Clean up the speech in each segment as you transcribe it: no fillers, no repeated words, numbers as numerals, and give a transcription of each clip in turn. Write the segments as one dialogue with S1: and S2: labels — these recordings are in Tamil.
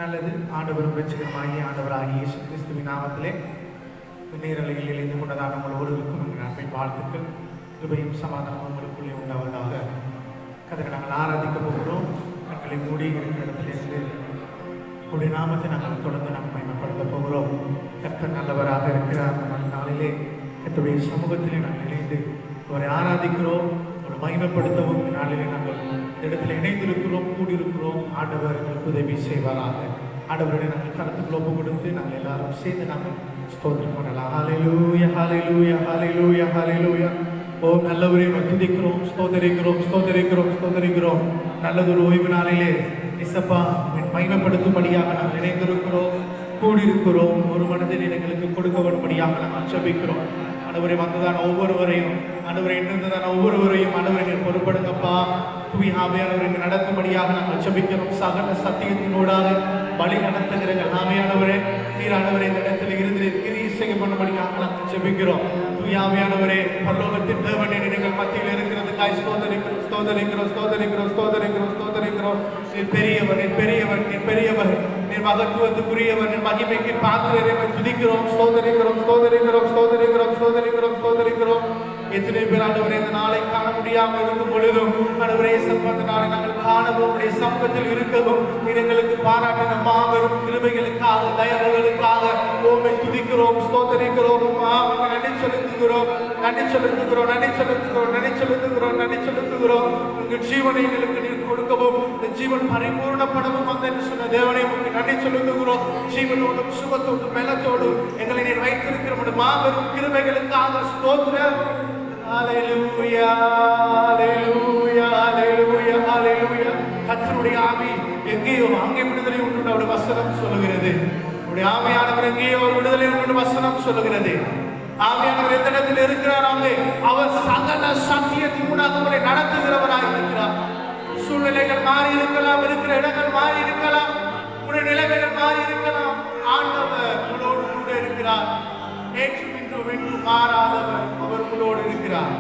S1: நல்லது. ஆண்டவரும் ரட்சகருமாகிய ஆண்டவராகிய இயேசு கிறிஸ்துவின் நாமத்திலே நேரலையில் இணைந்து கொண்டதான உங்கள் ஒருவருக்கும் எங்கள் அன்பின் வாழ்த்துக்கள். கிருபையும் சமாதானம் உங்களுக்குள்ளே உண்டாவதாக. கர்த்தரை நாங்கள் ஆராதிக்க போகிறோம். கண்களை மூடி இருக்கிற இடத்திலிருந்து உடைய நாமத்தை நாங்கள் தொடர்ந்து நாம் மகிமைப்படுத்த போகிறோம். கர்த்தர் நல்லவராக இருக்கிறார். அந்த நாளிலே கர்த்தருடைய சமூகத்திலே நாங்கள் இணைந்து அவரை ஆராதிக்கிறோம். அவரை மகிமைப்படுத்தவும் நாளிலே நாங்கள் இடத்துல இணைந்திருக்கிறோம், கூடியிருக்கிறோம். ஆண்டவர் எங்களுக்கு உதவி செய்வாராக. ஆண்டவருடைய நாங்கள் கருத்துக்கள் ஒப்பு கொடுத்து நாங்கள் எல்லாரும் சேர்ந்து நாங்கள் ஸ்தோத்திரம் பண்ணலாம். ஹல்லேலூயா, ஹல்லேலூயா, ஹல்லேலூயா, ஹல்லேலூயா. ஓ நல்லவரே, துதிக்கிறோம், ஸ்தோத்தரிக்கிறோம், ஸ்தோத்தரிக்கிறோம், ஸ்தோத்தரிக்கிறோம். நல்லதொரு ஓய்வு நாளிலே இசப்பா மகிமைப்படுத்தும்படியாக நாங்கள் இணைந்திருக்கிறோம், கூடியிருக்கிறோம். ஒரு மனதில் எங்களுக்கு கொடுக்க வரும்படியாக நாங்கள் ஜெபிக்கிறோம். ஆண்டவரை வந்ததான ஒவ்வொருவரையும், ஆண்டவரை இருந்ததான ஒவ்வொருவரையும் ஆண்டவரை பொறுப்படுங்கப்பா. ஆவியானவரை நடத்தும்படியாக நாங்கள் ஜெபிக்கிறோம். சகல சத்தியத்தினூடாக வழி நடத்துகிறீர்கள் ஆவியானவரே. நீரானவரை இந்த இடத்தில் இருந்து கிரியை செய்ய பண்ணும்படியாக நாங்கள் ஜெபிக்கிறோம். ஆவியானவரே, பரலோகத்தின் தேவனே, நீங்கள் மத்தியில் இருக்கிறதுக்காய் ஸ்தோத்தரிக்கிறோம், ஸ்தோத்தரிக்கிறோம், ஸ்தோத்தரிக்கிறோம், ஸ்தோத்தரிக்கிறோம், ஸ்தோத்தரிக்கிறோம். நீர் பெரியவர், நீர் பெரியவர், நீர் பெரியவர், நீர் மகத்துவத்துக்குரியவர், நீர் மகிமைக்கு பாத்திரரை துதிக்கிறோம், ஸ்தோத்தரிக்கிறோம், ஸ்தோத்தரிக்கிறோம், ஸ்தோத்தரிக்கிறோம், ஸ்தோத்தரிக்கிறோம், ஸ்தோத்தரிக்கிறோம். எத்தனை பேர் ஆண்டவரே இந்த நாளை காண முடியாமல் இருக்கும் பொழுதும் ஆண்டவரே இந்த நாளை நாங்கள் காணவும் உடைய சமூகத்தில் இருக்கவும் எங்களுக்கு பாராட்டின மாபெரும் கிருபைகளுக்காக, தயவுகளுக்காக உம்மை துதிக்கிறோம், ஸ்தோத்தரிக்கிறோம், நன்றி செலுத்துகிறோம், நன்றி செலுத்துகிறோம், நன்றி செலுத்துகிறோம், நன்றி செலுத்துகிறோம், நன்றி செலுத்துகிறோம். உங்கள் ஜீவனை எங்களுக்கு நீர் கொடுக்கவும் இந்த ஜீவன் பரிபூர்ணப்படவும் வந்த சொன்ன தேவனை உங்களுக்கு நன்றி செலுத்துகிறோம். ஜீவனோடும் சுகத்தோடும் பலத்தோடும் எங்களை நீர் வைத்திருக்கிற மாபெரும் கிருபைகளுக்காக ஸ்தோத்திரம். ஹல்லேலூயா, ஹல்லேலூயா, ஹல்லேலூயா, ஹல்லேலூயா. கர்த்தருடைய ஆவி எங்கேயோ அங்கே விடுதலை உண்டு அவருடைய வசனம் சொல்லுகிறது. அவருடைய ஆவியானவர் எங்கேயோ ஒரு விடுதலை உண்டு வசனம் சொல்லுகிறது. ஆவியானவர் எந்த இடத்தில் இருக்கிறார் அங்கே அவர் சகல சத்தியத்தின் ஊடாக அவரை நடத்துகிறவராக இருக்கிறார். சூழ்நிலைகள் மாறி இருக்கலாம், இருக்கிற இடங்கள் மாறி இருக்கலாம், உடைய நிலைமைகள் மாறி இருக்கலாம். ஆண்டவர் உங்களோடு கூட இருக்கிறார். ஏற்றும் இன்று மாறாதவர் அவர் உங்களோடு இருக்கிறார்.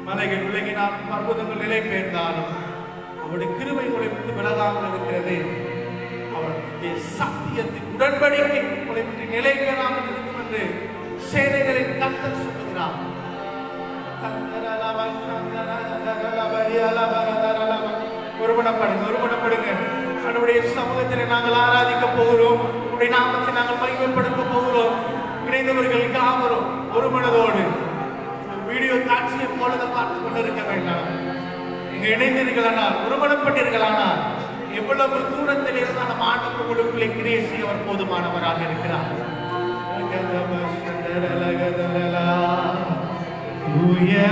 S1: மலைகள் விலகினால், பர்வதங்கள் நிலை பெயர்ந்தாலும் அவருடைய கிருபை உங்களை விட்டு விலகாமல் இருக்கிறது. அவருடைய சத்தியத்தின் உடன்படிக்கை உங்களை விட்டு நிலை பெறாமல் இருக்கும் என்று சேனைகளின் கர்த்தர் சொல்லுகிறார். ஒருமனப்படுங்க, ஒருமனப்படுங்க. அவருடைய சமூகத்தில் நாங்கள் ஆராதிக்க போகிறோம். உடைய நாமத்தை நாங்கள் மகிமைப்படுத்த போகிறோம். இணைந்தவர்கள் யாவரும் ஒரு மனதோடு வீடியோ காட்சியை போலதை பார்த்து கொண்டிருக்க வேண்டாம். நீங்க இணைந்தீர்களானால், ஒருமனப்பட்டீர்களானால், எவ்வளவு தூரத்தில் இருந்தால் நம்ம ஆண்டவர் உங்களுக்குள்ளே கிரியை செய்ய அவர் போதுமானவராக இருக்கிறார்.
S2: ஆவியே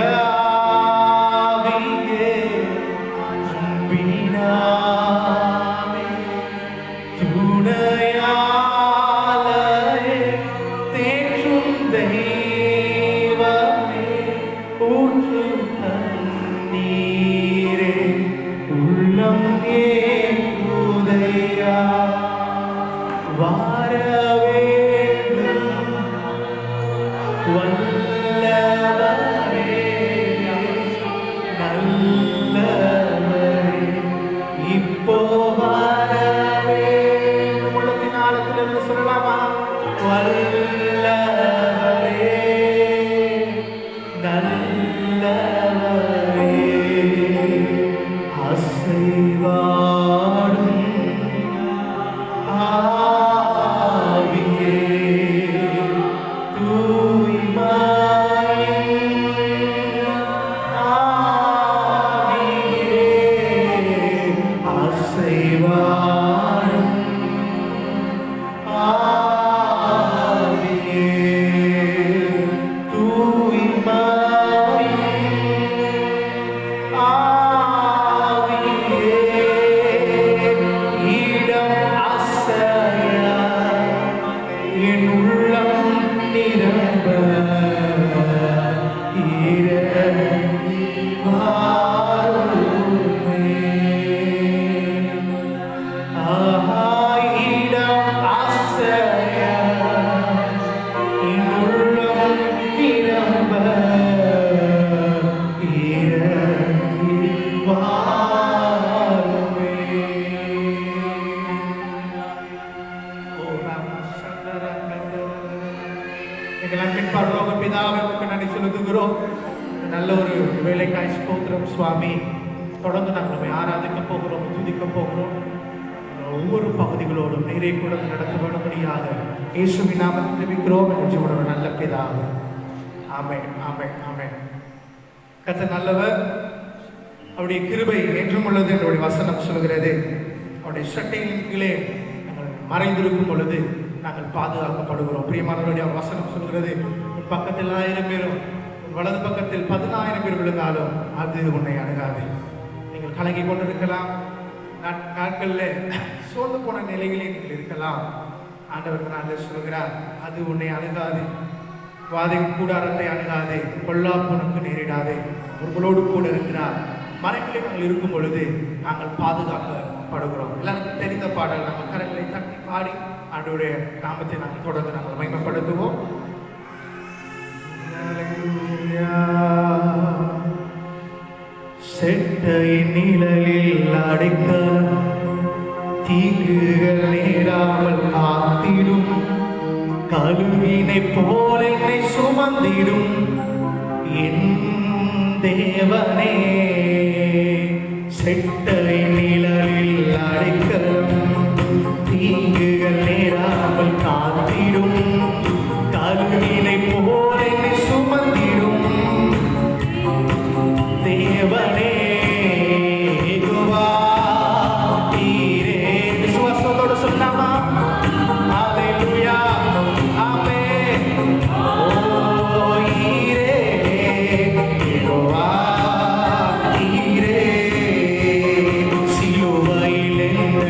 S1: ஜெபிக்கிறோம் சுவாமி. தொடர்ந்து நாங்கள் ஆராதிக்க போகிறோம், துதிக்க போகிறோம். ஒவ்வொரு பகுதிகளோடும் நீரை கூட நடத்த வேண்டும்படியாக இயேசுவின் நாமத்தில் ஜெபிக்கிறோம் என்று நல்ல பிதாவே. ஆமென், ஆமென், ஆமென். கர்த்தர் நல்லவர், அவருடைய கிருபை என்றும் உள்ளது என்னுடைய வசனம் சொல்கிறது. அவருடைய சட்டையின் கீழே நாங்கள் மறைந்திருக்கும் பொழுது நாங்கள் பாதுகாக்கப்படுகிறோம். பிரியமானவருடைய வசனம் சொல்கிறது, உன் பக்கத்தில் 1000 பேரும் வலது பக்கத்தில் 10,000 பேர் விழுந்தாலும் அது உன்னை அணுகாது. நீங்கள் கலங்கி கொண்டிருக்கலாம், நாட்களில் சோர்ந்து போன நிலையிலே நீங்கள் இருக்கலாம். ஆண்டவர் நான் சொல்கிறார், அது உன்னை அணுகாது. வாதை கூடாரத்தை அணுகாது, பொல்லாப்புனுக்கு நேரிடாது. உங்களோடு கூட இருக்கிறார். மறைவிலே நாங்கள் இருக்கும் பொழுது நாங்கள் பாதுகாக்கப்படுகிறோம். எல்லாருக்கும் தெரிந்த பாடல், நம்ம கரங்களை தட்டி பாடி ஆண்டவருடைய நாமத்தை நாங்கள் தொடர்ந்து நாங்கள் மகிமைப்படுத்துவோம். செட்டையின் நிழலில் அடைக்க தீங்குகள் நேராமல் காத்திடும், கழுவினை போல என்னை சுமந்திடும் என் தேவனே. செட்டையின் நிழலில் அடைக்க தீங்குகள் நேராமல் காத்திடும், கழுவினை போல என்னை சுமந்திடும் தேவனே.
S2: சிலுவையில்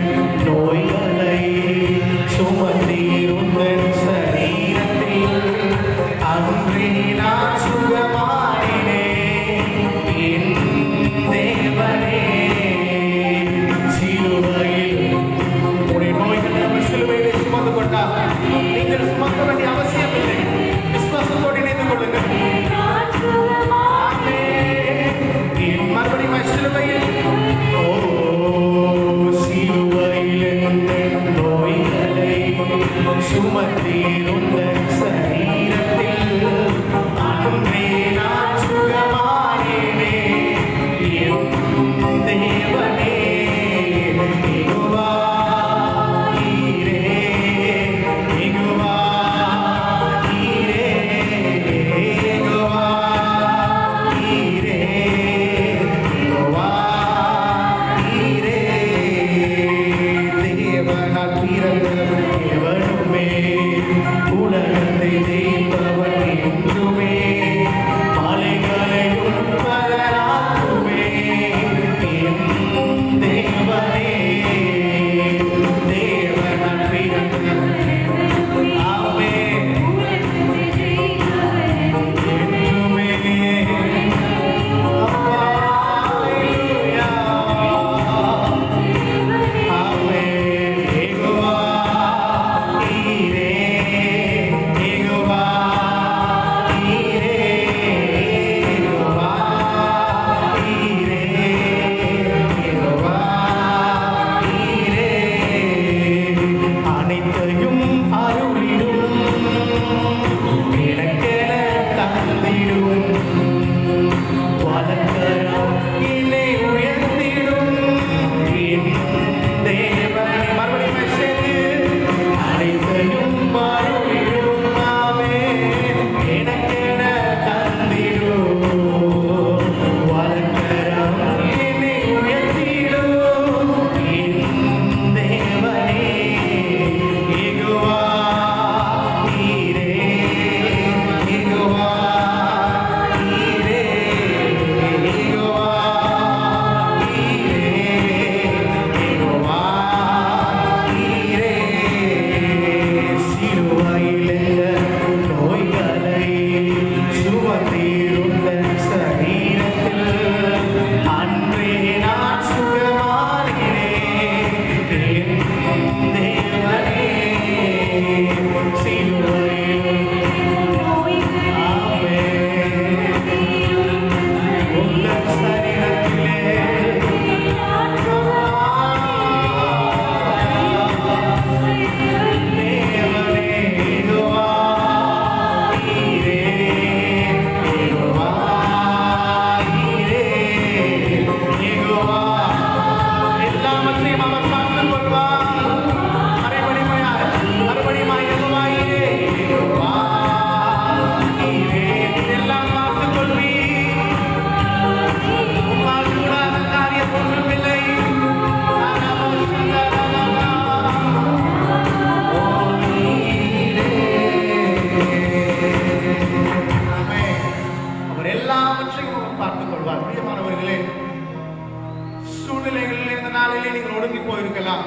S1: நாளிலே நீங்கள் ஒடுங்கி போயிருக்கலாம்,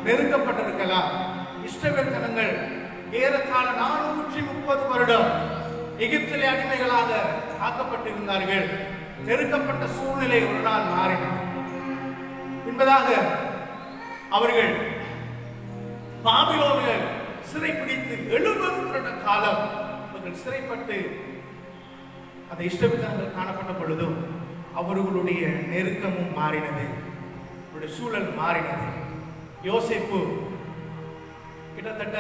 S1: நெருக்கப்பட்டிருக்கலாம். இஸ்ரவேல் ஜனங்கள் ஏறத்தாழ 430 வருடம் எகிப்திலே அடிமைகளாக ஆக்கப்பட்டிருந்தார்கள். நெருக்கப்பட்ட சூழ்நிலை ஒரு நாள் மாறினது என்பதாக அவர்கள் பாபிலோனியர் சிறைப்பிடித்து 70 வருட காலம் அவர்கள் சிறைப்பட்டு அந்த இஸ்ரவேல் ஜனங்கள் காணப்பட்ட பொழுதும் அவர்களுடைய நெருக்கமும் மாறினது, அவருடைய சூழல் மாறினது. யோசேப்பு கிட்டத்தட்ட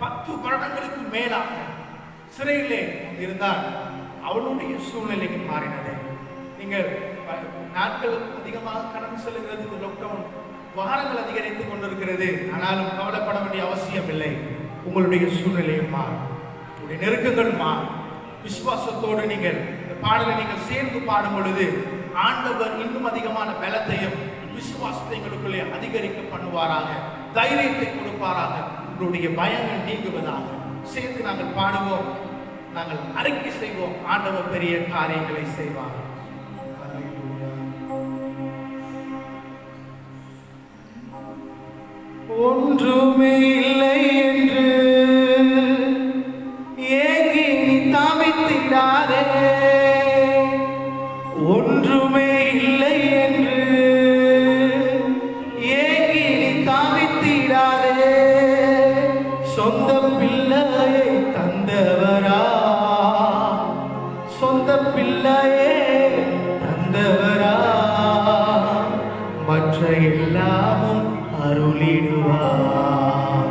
S1: 10 வருடங்களுக்கு மேலாக சிறையிலே இருந்தால் அவனுடைய சூழ்நிலையும் மாறினது. நீங்கள் நாட்கள் அதிகமாக கடந்து செல்கிறது, லாக்டவுன் வாரங்கள் அதிகரித்துக் கொண்டிருக்கிறது. ஆனாலும் கவலைப்பட வேண்டிய அவசியம் இல்லை. உங்களுடைய சூழ்நிலையும் மாறும், உங்களுடைய நெருக்கங்கள் மாறும். விசுவாசத்தோடு நீங்கள் இந்த பாடலை நீங்கள் சேர்ந்து பாடும் பொழுது ஆண்டவர் இன்னும் அதிகமான பலத்தையும் விசுவாசத்தை எங்களுக்குள்ளே அதிகரிக்க பண்ணுவாராக, தைரியத்தை கொடுப்பாராக, உங்களுடைய பயங்கள் நீங்குவதாக. சேர்ந்து நாங்கள் பாடுவோம், நாங்கள் அறிக்கை செய்வோம். ஆண்டவர் பெரிய காரியங்களை செய்வார். ஒன்றுமே இல்லை என்று ஏங்கி நீ தாவித்திடாதே, ஒன்றுமே இல்லை என்று ஏங்கி நீ தாவித்திடாதே. சொந்த பிள்ளையை தந்தவரா, சொந்த பிள்ளையே தந்தவரா, மற்ற எல்லாமும் அருளிடுவார்,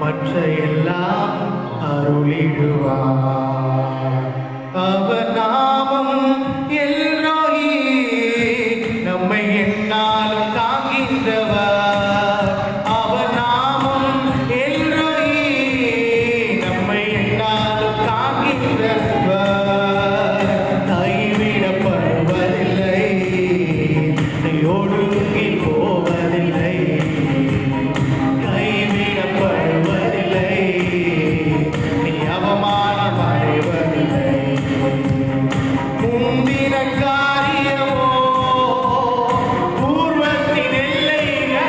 S1: மற்ற எல்லாம் அருளிடுவார். அவர் நாமம் எல்ரோயி, நம்மை என்னாலும் தாங்கின்றவர். அவர் நாமம் எல்ரோயி, நம்மை என்னாலும் தாங்கின்றவர். கைவிடப்படுவதில்லை, ஒடுங்கி போவதில்லை, கைவிடப்படுவதில்லை, நீ அவமானம் அடைவதில்லை. முந்தின காரியமோ பூர்வத்தின் எல்லைகளே,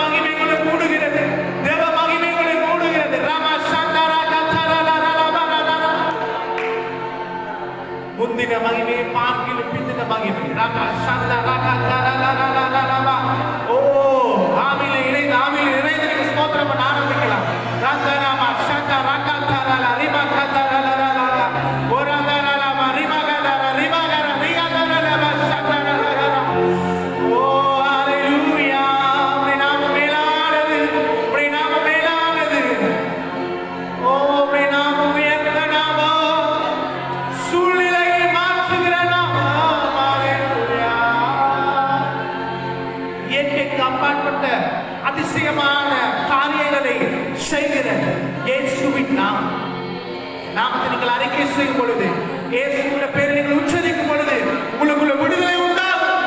S1: மகிமைகளை மூடுகிறது. தேவ மகிமைகளை மூடுகிறது. ராமா சந்தரா கத்தரலலலலலலல. முந்தின மகிமையை பார்க்கிலும் பிந்தின மகிமை. ராமா சந்தரா கத்தரலலலலலல. ஓ ஆவியிலே இணைந்து நீங்க ஸ்தோத்திரம் பண்ண ஆரம்பிக்கலாம். ரந்தராமா சந்தரா கத்தரல ரிமா கத்தரலலலல. ஓரந்தரலமா ரிமா கதர ரிமா கர ரிகதரலல சந்தரலலல. ஓ ஹalleluya. உம்முடைய நாமம் மேலானது. உம்முடைய நாமம் மேலானது. ஓ உம்முடைய நாமம் உயர்ந்த நாமம். சூழ்நிலையை மாற்றுகிற நாமம். ஹalleluya. இயற்கைக்கு அப்பாற்பட்ட அதிசயமான காரியங்களை செய்கிற இயேசுவின் நாமத்தை நீங்கள் அறிக்கை செய்யும் பொழுது, இயேசுவின் பேரை நீங்கள் உச்சரிக்கும் பொழுது உங்களுக்குள்ள விடுதலை உண்டாகும்.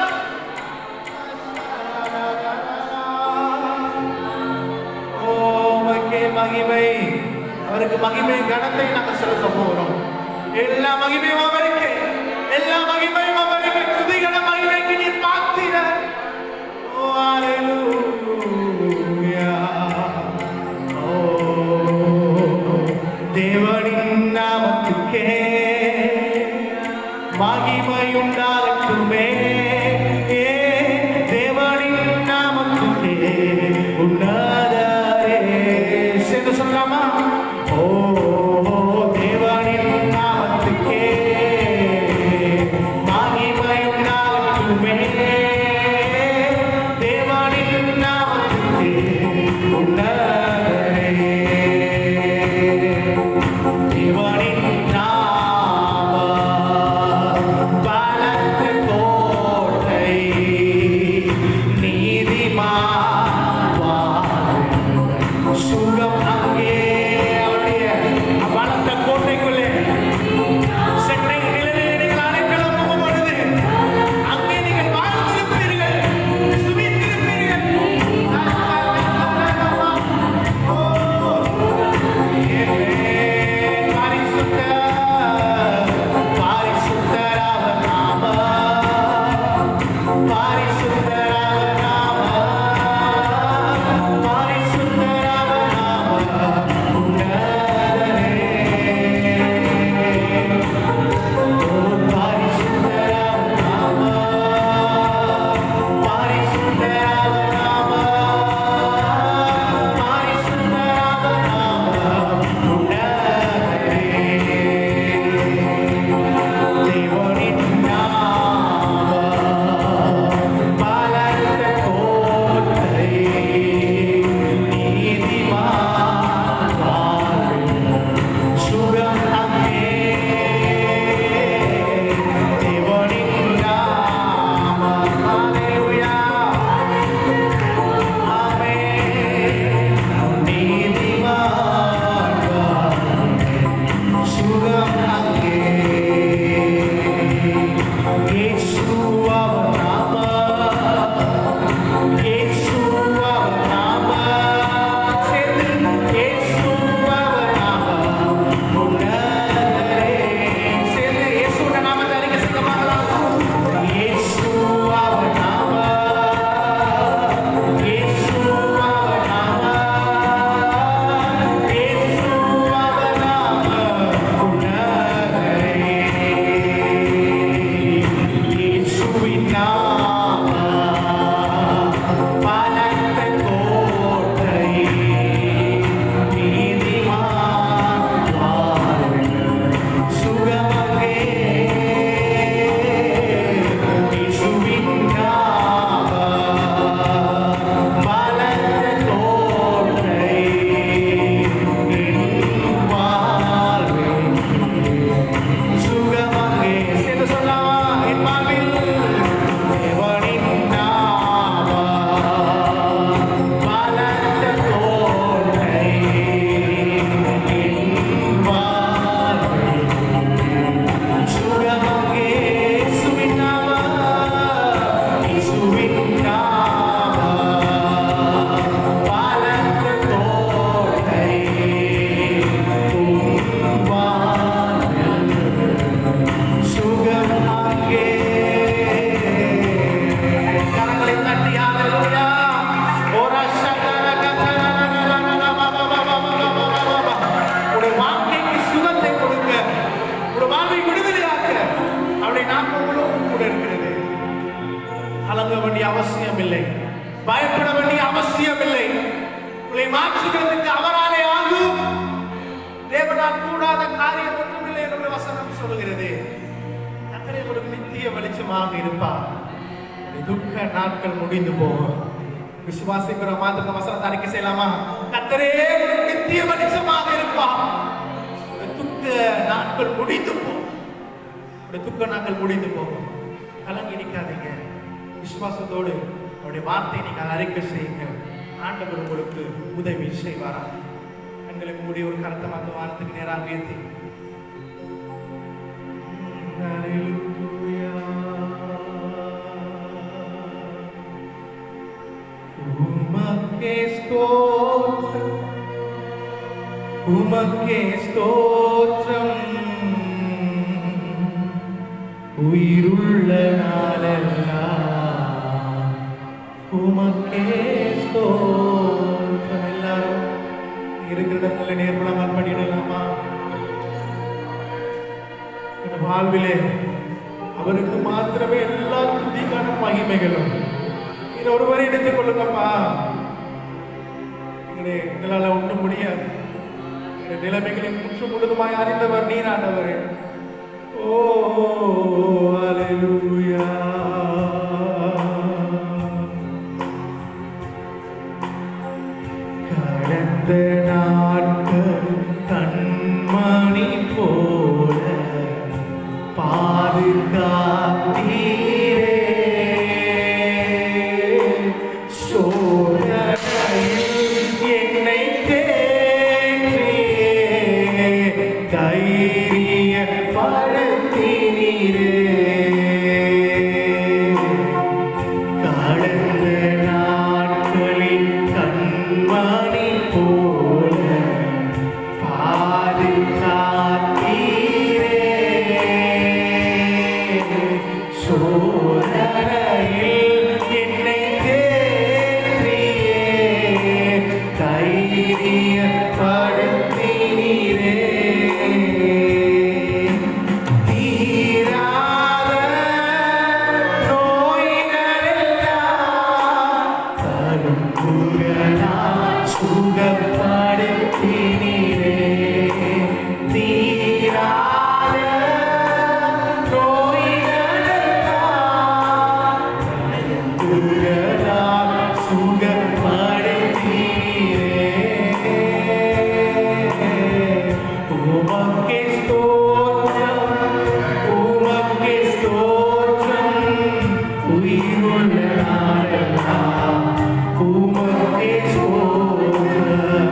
S1: ஓ உமக்கே மகிமை. அவருக்கு மகிமை கனத்தை நாங்கள் செலுத்த போகிறோம். எல்லா மகிமையும் அவருக்கு, எல்லா மகிமையும் அவருக்கு. துதிகர மகிமைக்கு நீர் பாத்திரர். ஓ ஹalleluya. ஓ தேவனின் நாமத்துக்கே மகிமையுண்டாகட்டுமே. தேவனின் நாமத்துக்கே உன்னதரே. சேர்ந்து சொல்லலாமா? ஓ தேவனின் நாமத்துக்கே கலங்க வேண்டிய அவசியம் இல்லை, பயப்பட வேண்டிய அவசியம் இல்லை. உங்களை மாற்றுகிறதுக்கு அவராலே ஆகும். தேவனால் கூடாத காரியம் ஒன்றுமில்லை என்று வசனம் சொல்கிறது. கர்த்தர் உங்களுக்கு நித்திய வெளிச்சமாக இருப்பார். துக்க நாட்கள் முடிந்து போகும். விசுவாசிக்கிற மாதிரி வசனத்தை அறிக்கை செய்யலாமா? கர்த்தரே நித்திய வெளிச்சமாக இருப்பார். துக்க நாட்கள் முடிந்து போகும். துக்க நாட்கள் முடிந்து போகும். கலங்கி நிற்காதீங்க. விசுவாசத்தோடு அவருடைய வார்த்தையை நீங்கள் அறிக்கை செய்யுங்க. ஆண்டவர் உங்களுக்கு உதவி செய்வாரா? எங்களுக்கு கூடிய ஒரு கருத்தை அந்த வாரத்துக்கு நேராக ஏற்றி உமக்கே ஸ்தோத்திரம், உயிருள்ள நாளெல்லாம் உமக்கே ஸ்தோத்திரம். எல்லாரும் இருக்கிற இடத்துல நேர்படமா பண்ணிடலாமா? என் வாழ்விலே அவருக்கு மாத்திரமே எல்லா துதிக்கான மகிமைகளும். இதை ஒருவரை எடுத்துக் கொள்ளுங்கப்பா. எங்களால ஒன்றும் முடியாது. நிலைமைகளை முற்று முழுதுமாய் அறிந்தவர் நீராண்டவர். ஓ அல்லேலூயா. கடந்த நாட்கள் கண்மணி போல பாதுகாத்தீரே, சோதனையில் என்னை தேற்றியே தைரியப்படுத்தினீரே. கடந்த நாட்களில் கண்மணி போல பாதுகாத்தீரே, சோதனையில் என்னை தேற்றியே தைரியப்படுத்தினீரே. தீராத நோய்களெல்லாம் தழும்புகளால் சுகப்படுத்தினீரே. தீராத நோய்களெல்லாம் தழும்புகளால் சுகப்படுத்தினீரே. உமக்கே ஸ்தோத்திரம், உமக்கே ஸ்தோத்திரம், உயிருள்ள நாளெல்லாம் உமக்கே ஸ்தோத்திரம்,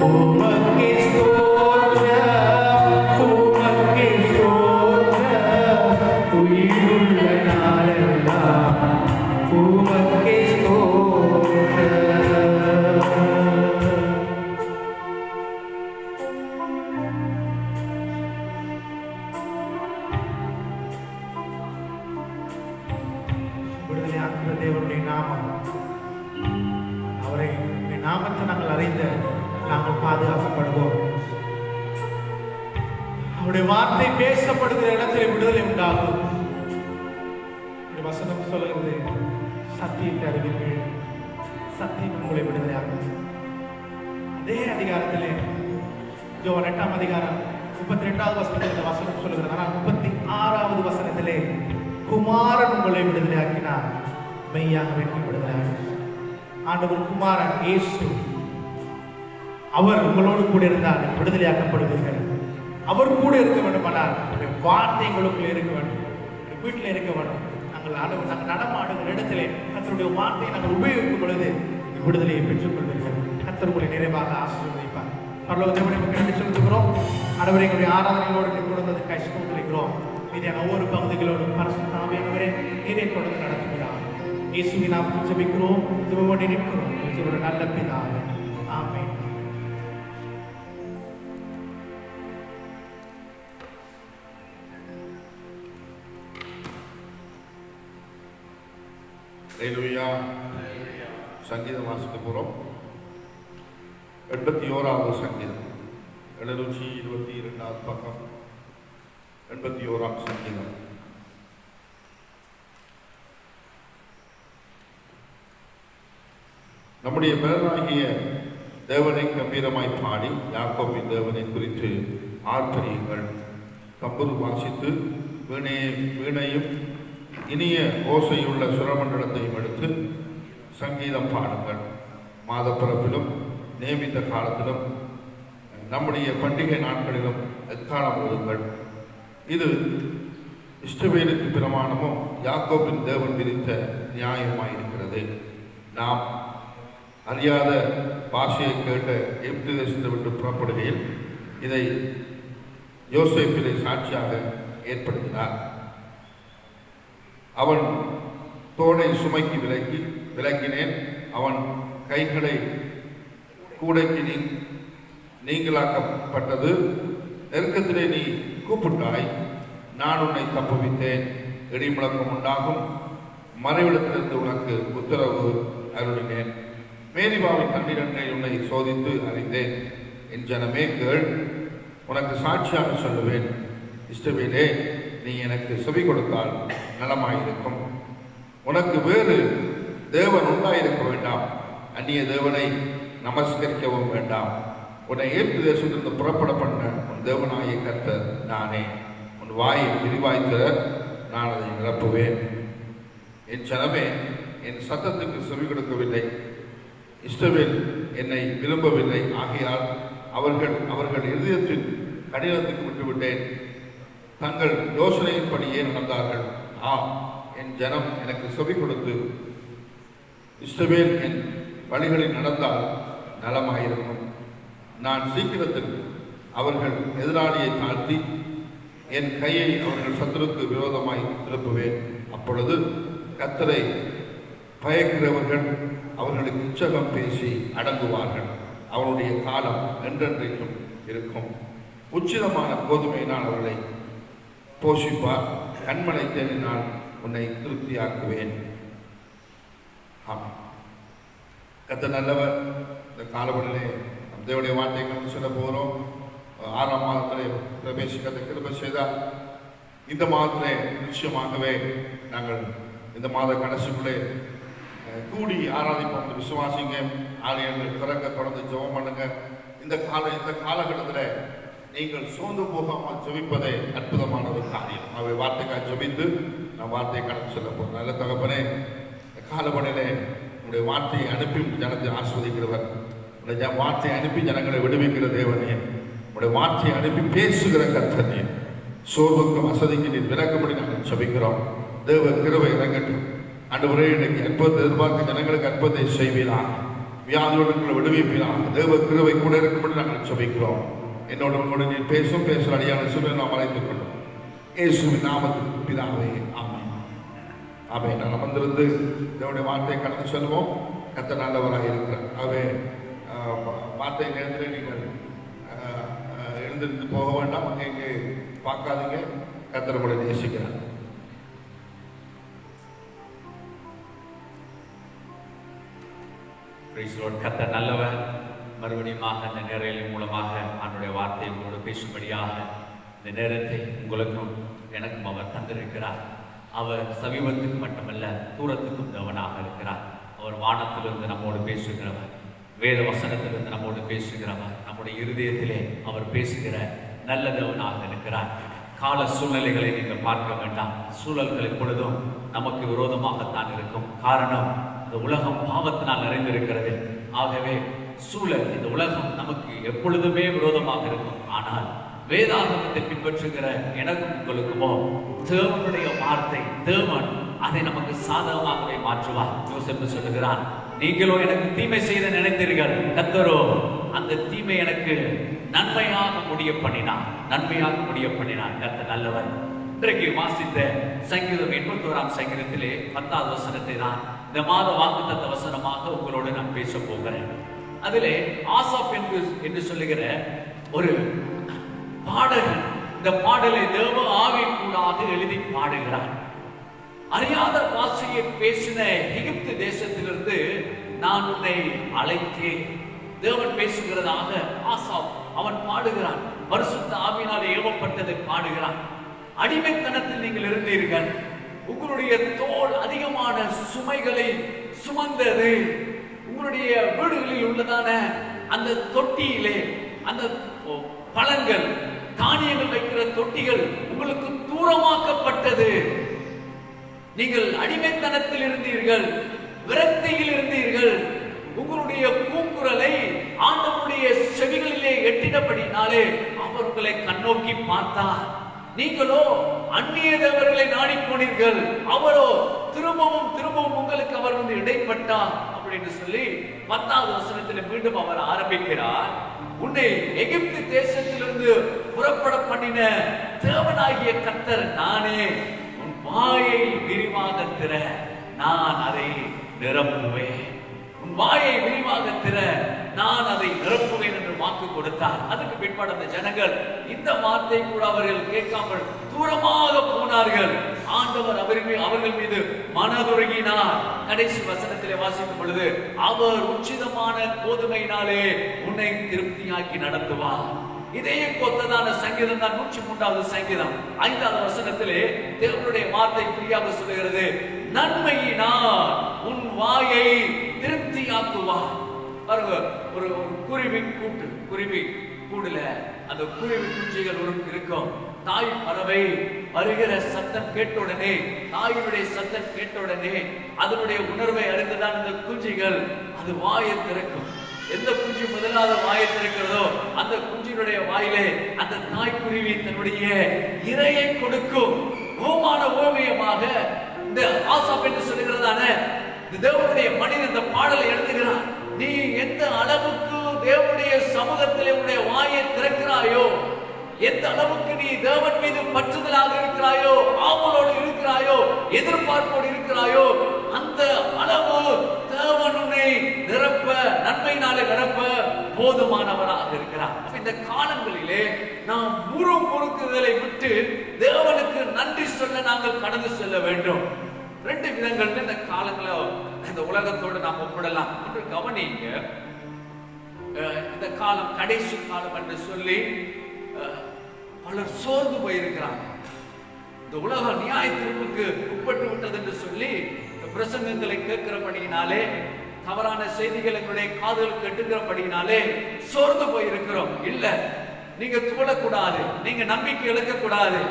S1: உமக்கே ஸ்தோத்திரம், உமக்கே ஸ்தோத்திரம், உயிருள்ள நாளெல்லாம் உமக்கே ஸ்தோத்திரம். விடுதலையாக்குகிற தேவனுடைய நாமம், அவரை நாமத்தை நாங்கள் அறிந்த நாங்கள் பாதுகாக்கப்படுவோம். அவருடைய வார்த்தை பேசப்படுகிற இடத்தில் விடுதலை உண்டாகும். வசனம் சொல்லுகிறது, சத்தியத்தை அறிவீர்கள், சத்தியம் உங்களை விடுதலையாகும். அதே அதிகாரத்திலே யோவான் 8ஆம் அதிகாரம் 32வது வசனத்தில் இந்த வசனம் சொல்லுகிறது. ஆனால் 36வது வசனத்திலே குமாரன் உங்களை விடுதலையாக்கினார், மெய்யாகவே விடுதலையாகும். ஆண்டவர் குமாரன் இயேசு, அவர் உங்களோடு கூட இருந்தால் விடுதலையாக்கப்படுவீர்கள். அவர் கூட இருக்க வேண்டுமானால் வார்த்தை உங்களுக்குள்ள இருக்க வேண்டும், வீட்டில் இருக்க வேண்டும். நாங்கள் நடமாடுகிற இடத்திலே கர்த்தருடைய வார்த்தையை நாங்கள் உபயோகிக்கும் பொழுது விடுதலையை பெற்றுக்கொள்வீர்கள். கர்த்தர் உங்களை நிறைவாக ஆசீர்வதிப்பார். பரலோக தேவனை நன்றி செலுத்துகிறோம். ஆண்டவரே, எங்களுடைய ஆராதனைகளோடு கொடுத்தது கஷ்டப்படுகிறோம். மீதியான ஒவ்வொரு பகுதிகளோடும் பரிசுத்த ஆவியானவரே நீரை தொடர்ந்து நடத்துகிறார். இயேசுவின் நாமத்தில் ஜெபிக்கிறோம், ஜெபமோடு நிற்கிறோம். இவருடைய நல்ல பிதாவே, ஆமென்.
S2: ஹல்லேலூயா. சங்கீதம் வாசிக்க போகிறோம். 81வது சங்கீதம், 722வது பக்கம், 81ஆம் சங்கீதம். நம்முடைய பெறனாகிய தேவனை கம்பீரமாய் பாடி யாக்கோபின் தேவனை குறித்து ஆர்ப்பரியுங்கள். கம்புரு வாசித்து வீணையும் இனிய ஓசையுள்ள சுரமண்டலத்தையும் எடுத்து சங்கீதம் பாடுங்கள். மாதப்பிறப்பிலும் நியமித்த காலத்திலும் நம்முடைய பண்டிகை நாட்களிலும் எக்காலம் ஓதுங்கள். இது இஸ்ரவேலுக்கு பிரமாணமும் யாக்கோபின் தேவன் விதித்த நியாயமாயிருக்கிறது. நாம் அறியாத பாஷையை கேட்ட எகிப்து தேசத்தை விட்டு புறப்படுகையில் இதை யோசேப்பிலே சாட்சியாக ஏற்படுத்தினார். அவன் தோளை சுமைக்கு விலக்கினேன், அவன் கைகளை கூடைக்கு நீங்களாக்கப்பட்டது. நெருக்கத்திலே நீ கூப்பிட்டாய், நான் உன்னை தப்புவித்தேன். இடி முழக்கம் உண்டாகும், மறைவிடத்திலிருந்து உனக்கு உத்தரவு அருளினேன். மேரிபாவின் தண்ணீரன்றை உன்னை சோதித்து அறிந்தேன். என் ஜனமே கேள், உனக்கு சாட்சியாக சொல்லுவேன். இஸ்ரவேலே, நீ எனக்கு செவி கொடுத்தால் நலமாயிருக்கும். உனக்கு வேறு தேவன் உண்டாயிருக்க வேண்டாம், அந்நிய தேவனை நமஸ்கரிக்கவும் வேண்டாம். உன்னை எகிப்து தேசத்திலிருந்து புறப்பட பண்ண உன் தேவனாகிய கர்த்தர் நானே. உன் வாயை விரிவாய்த்திர, நான் அதை நிரப்புவேன். என் ஜனமே, என் சத்தத்துக்கு செவி கொடுக்கவில்லை. இஸ்ரவேல் என்னை விரும்பவில்லை. ஆகையால் அவர்கள் இருதயத்தின் கடினத்துக்கு விட்டுவிட்டேன். தங்கள் யோசனையின்படியே நடந்தார்கள். என் ஜனம் எனக்கு செவி கொடுத்து இஸ்ரவேல் என் வழிகளில் நடந்தால் நலமாயிருக்கும். நான் சீக்கிரத்தில் அவர்கள் எதிராளியை தாழ்த்தி என் கையை அவர்கள் சத்துருக்கு விரோதமாய் திருப்புவேன். அப்பொழுது கர்த்தரை பயக்கிறவர்கள் அவர்களுக்கு இச்சகம் பேசி அடங்குவார்கள். அவனுடைய காலம் என்றென்றைக்கும் இருக்கும். உச்சிதமான கோதுமையினால் அவர்களை போஷிப்பார். கண்மலை தேனினால் உன்னை திருப்தியாக்குவேன். ஆமாம், கர்த்தர் நல்லவர். இந்த காலவெளியிலே தேவனுடைய வார்த்தைகள் சொல்ல போகிறோம். 6ஆம் மாதத்திலே பிரவேசிக்க கிருபை செய்தார். இந்த மாதத்திலே நிச்சயமாகவே நாங்கள் இந்த மாத கடைசிக்குள்ளே கூடி ஆராதிப்போம். விசுவாசிங்க, ஆலயங்கள் திறக்க, தொடர்ந்து ஜெபம் பண்ணுங்க. இந்த காலகட்டத்தில் நீங்கள் சோர்ந்து போகாமல் ஜெபிப்பதே அற்புதமான ஒரு காரியம். அவை வார்த்தைக்காக ஜெபித்து நான் வார்த்தையை கடந்து சொல்ல போகிறேன். நல்ல தகப்பனே, காலப்பணியிலே உங்களுடைய வார்த்தையை அனுப்பி ஜனத்தை ஆஸ்வதிக்கிறவர், உங்களுடைய வார்த்தையை அனுப்பி ஜனங்களை விடுவிக்கிற தேவனே, உங்களுடைய வார்த்தையை அனுப்பி பேசுகிற கர்த்தனே, சோர்வுக்கு வசதிக்கு நீர் விலக்கும்படி நாங்கள் ஜெபிக்கிறோம். தேவ கிருபை இறங்கட்டும். ஆண்டவரே, இன்னைக்கு அற்புதத்தை எதிர்பார்க்க ஜனங்களுக்கு அற்புதத்தை செய்வீராக, வியாதியோடு விடுவிப்பீராக. தேவ கிருபை கூட இருக்கும்படி நாங்கள் ஜெபிக்கிறோம். என்னோட உங்களோட நீர் பேசும் பேசுகிற அடியான சூழ்நிலை நாம் மறைத்துக் கொள்ளும். இயேசுவின் நாமத்தில் பிதாவே, ஆமென். ஆமென். நாம் வந்திருந்து தேவனுடைய வார்த்தையை கடந்து செல்வோம். கர்த்தர் நல்லவராக இருக்கிறார். ஆகவே வார்த்தை நேரத்தில் நீங்கள் எழுந்திருந்து போக வேண்டாம், அங்கே இங்கே பார்க்காதீங்க. கர்த்தர் உங்களை நேசிக்கிறார்.
S3: கர்த்தர் நல்லவர். மறுபடியும் அந்த நேரலின் மூலமாக அவனுடைய வார்த்தையை உங்களோடு பேசும்படியாக இந்த நேரத்தை உங்களுக்கும் எனக்கும் அவர் தந்திருக்கிறார். அவர் சமீபத்துக்கு மட்டுமல்ல, தூரத்துக்கும் தேவனாக இருக்கிறார். அவர் வானத்திலிருந்து நம்மோடு பேசுகிறவர், வேத வசனத்திலிருந்து நம்மோடு பேசுகிறவர், நம்முடைய இருதயத்திலே அவர் பேசுகிற நல்ல தேவனாக இருக்கிறார். கால சூழ்நிலைகளை நீங்கள் பார்க்க வேண்டாம். சூழல்கள் எப்பொழுதும் நமக்கு விரோதமாகத்தான் இருக்கும். காரணம், இந்த உலகம் பாவத்தினால் நிறைந்திருக்கிறது. ஆகவே சூழல், இந்த உலகம் நமக்கு எப்பொழுதுமே விரோதமாக இருக்கும். ஆனால் வேதாகமத்தை பின்பற்றுகிற எனக்கும் உங்களுக்குமோ தேவனுடைய வார்த்தை, தேவன் அதை நமக்கு சாதகமாகவே மாற்றுவார். யோசேப்பு சொல்லுகிறான், நீங்களோ எனக்கு தீமை செய்த நினைத்தீர்கள், கர்த்தரோ அந்த தீமை எனக்கு நன்மையாக முடிய பண்ணினார். கர்த்தர் நல்லவர். இன்றைக்கு வாசித்த சங்கீதம் 81ஆம் சங்கீதத்திலே 10வது வசனத்தை தான் இந்த மாத வாக்குத்தத்த வசனமாக உங்களோடு நான் பேச போகிறேன். அதிலே ஆசாப் என்று சொல்லுகிற ஒரு பாடகன் இந்த பாடலை தேவ ஆவியினூடாக எழுதி பாடுகிறார். அறியாத பாஷையை பேசின எகிப்து தேசத்திலிருந்து நான் உன்னை அழைத்தேன். தேவன் பேசுகிறதாக ஆசாப் அவன் பாடுகிறான். பரிசுத்த ஆவியினால் ஏவப்பட்டதை பாடுகிறான். அடிமைத்தனத்தில் நீங்கள் இருந்தீர்கள், உங்களுடைய தோள் அதிகமான சுமைகளை சுமந்தது, உங்களுடைய வீடுகளில் உள்ளதான அந்த தொட்டியிலே அந்த பழங்கள் தானியங்கள் வைக்கிற தொட்டிகள் உங்களுக்கு தூரமாக்கப்பட்டது. நீங்கள் அடிமைத்தனத்தில் இருந்தீர்கள், விரக்தியில் இருந்தீர்கள். உங்களுடைய கூக்குரலை ஆண்டவருடைய செவிகளிலே எட்டினபடினாலே அவர் உங்களை கண்ணோக்கி பார்த்தார். நீங்களோ அந்நிய தேவர்களை நாடிப்போனீர்கள், அவரோ திரும்பவும் திரும்பவும் உங்களுக்கு அவர் வந்து இடைப்பட்டார் அப்படின்னு சொல்லி 10வது வசனத்தில் மீண்டும் அவர் ஆரம்பிக்கிறார். உன்னை எகிப்து தேசத்திலிருந்து புறப்பட பண்ணின தேவனாகிய கர்த்தர் நானே. உன் வாயை விரிவாக திற, நான் அதை நிரப்புவேன். உன் வாயை விரிவாக திற, நான் அதை நிரப்புவேன் என்று வாக்கு கொடுத்தார். அதுக்கு பிற்பாடு அந்த ஜனங்கள் இந்த வார்த்தை கூட அவர்கள் கேட்காமல் தூரமாக போனார்கள். ஆண்டவர் அவர்கள் மீது மனதுருகினார். கடைசி வசனத்திலே வாசிக்கும் பொழுது, அவர் உச்சிதமான கோதுமையினாலே உன்னை திருப்தியாக்கி நடத்துவார். இதையே கொத்ததான சங்கீதம் தான் 103வது சங்கீதம் 5வது வசனத்திலே தேவனுடைய வார்த்தை பிரியாக சொல்லுகிறது, நன்மையினால் உன் வாயை திருப்தியாக்குவார். பாருங்க, ஒரு குருவி கூடுல அந்த குருவி குஞ்சுகள் இருக்கும். தாய் பறவை வருகிற சத்தம் கேட்டவுடனே, தாயினுடைய சத்தம் கேட்டவுடனே அதனுடைய உணர்வை அறிந்துதான் அந்த குஞ்சுகள் அது வாயை திறக்கும். எந்த குஞ்சு முதலாவது வாயை திறக்கிறதோ அந்த குஞ்சினுடைய வாயிலே அந்த தாய்க்குருவி தன்னுடைய இரையை கொடுக்கும். ஓவியமாக இந்த ஆசாப் என்று சொல்லுகிறதான தேவனுடைய மனிதன் இந்த பாடலை எழுதுகிறார். நீ எந்த அளவுக்கு தேவனுடைய சமூகத்திலே உன்னுடைய வாயை திறக்கிறாயோ, எந்த அளவுக்கு நீ தேவன் மீது பற்றுதலாக இருக்கிறாயோ, ஆவலோடு இருக்கிறாயோ, எதிர்பார்ப்போடு இருக்கிறாயோ, அந்த அளவு தேவன் உன்னை நிரப்ப, நன்மையினாலே நிரப்ப போதுமானவராக இருக்கிறார். இந்த காலங்களிலே நாம் முறுமுறுக்குதலை விட்டு தேவனுக்கு நன்றி சொல்ல நாங்கள் கடந்து செல்ல வேண்டும். 2 விதங்கள் இந்த காலங்களை இந்த உலகத்தோடு நாம் ஒப்பிடலாம். ஒன்று கவனிங்க, இந்த காலம் கடைசி காலம் என்று சொல்லி பலர் சோர்ந்து போயிருக்கிறாங்க. இந்த உலக நியாய தீர்ப்புக்கு உட்பட்டு விட்டது என்று சொல்லி பிரசங்கங்களை கேட்கிறபடியினாலே, தவறான செய்திகள் எங்களுடைய காதுகள் கெட்டுக்கிறபடியினாலே சோர்ந்து போயிருக்கிறோம். இல்ல, நீங்க துவளக்கூடாது, நீங்க நம்பிக்கை இழக்கக்கூடாது.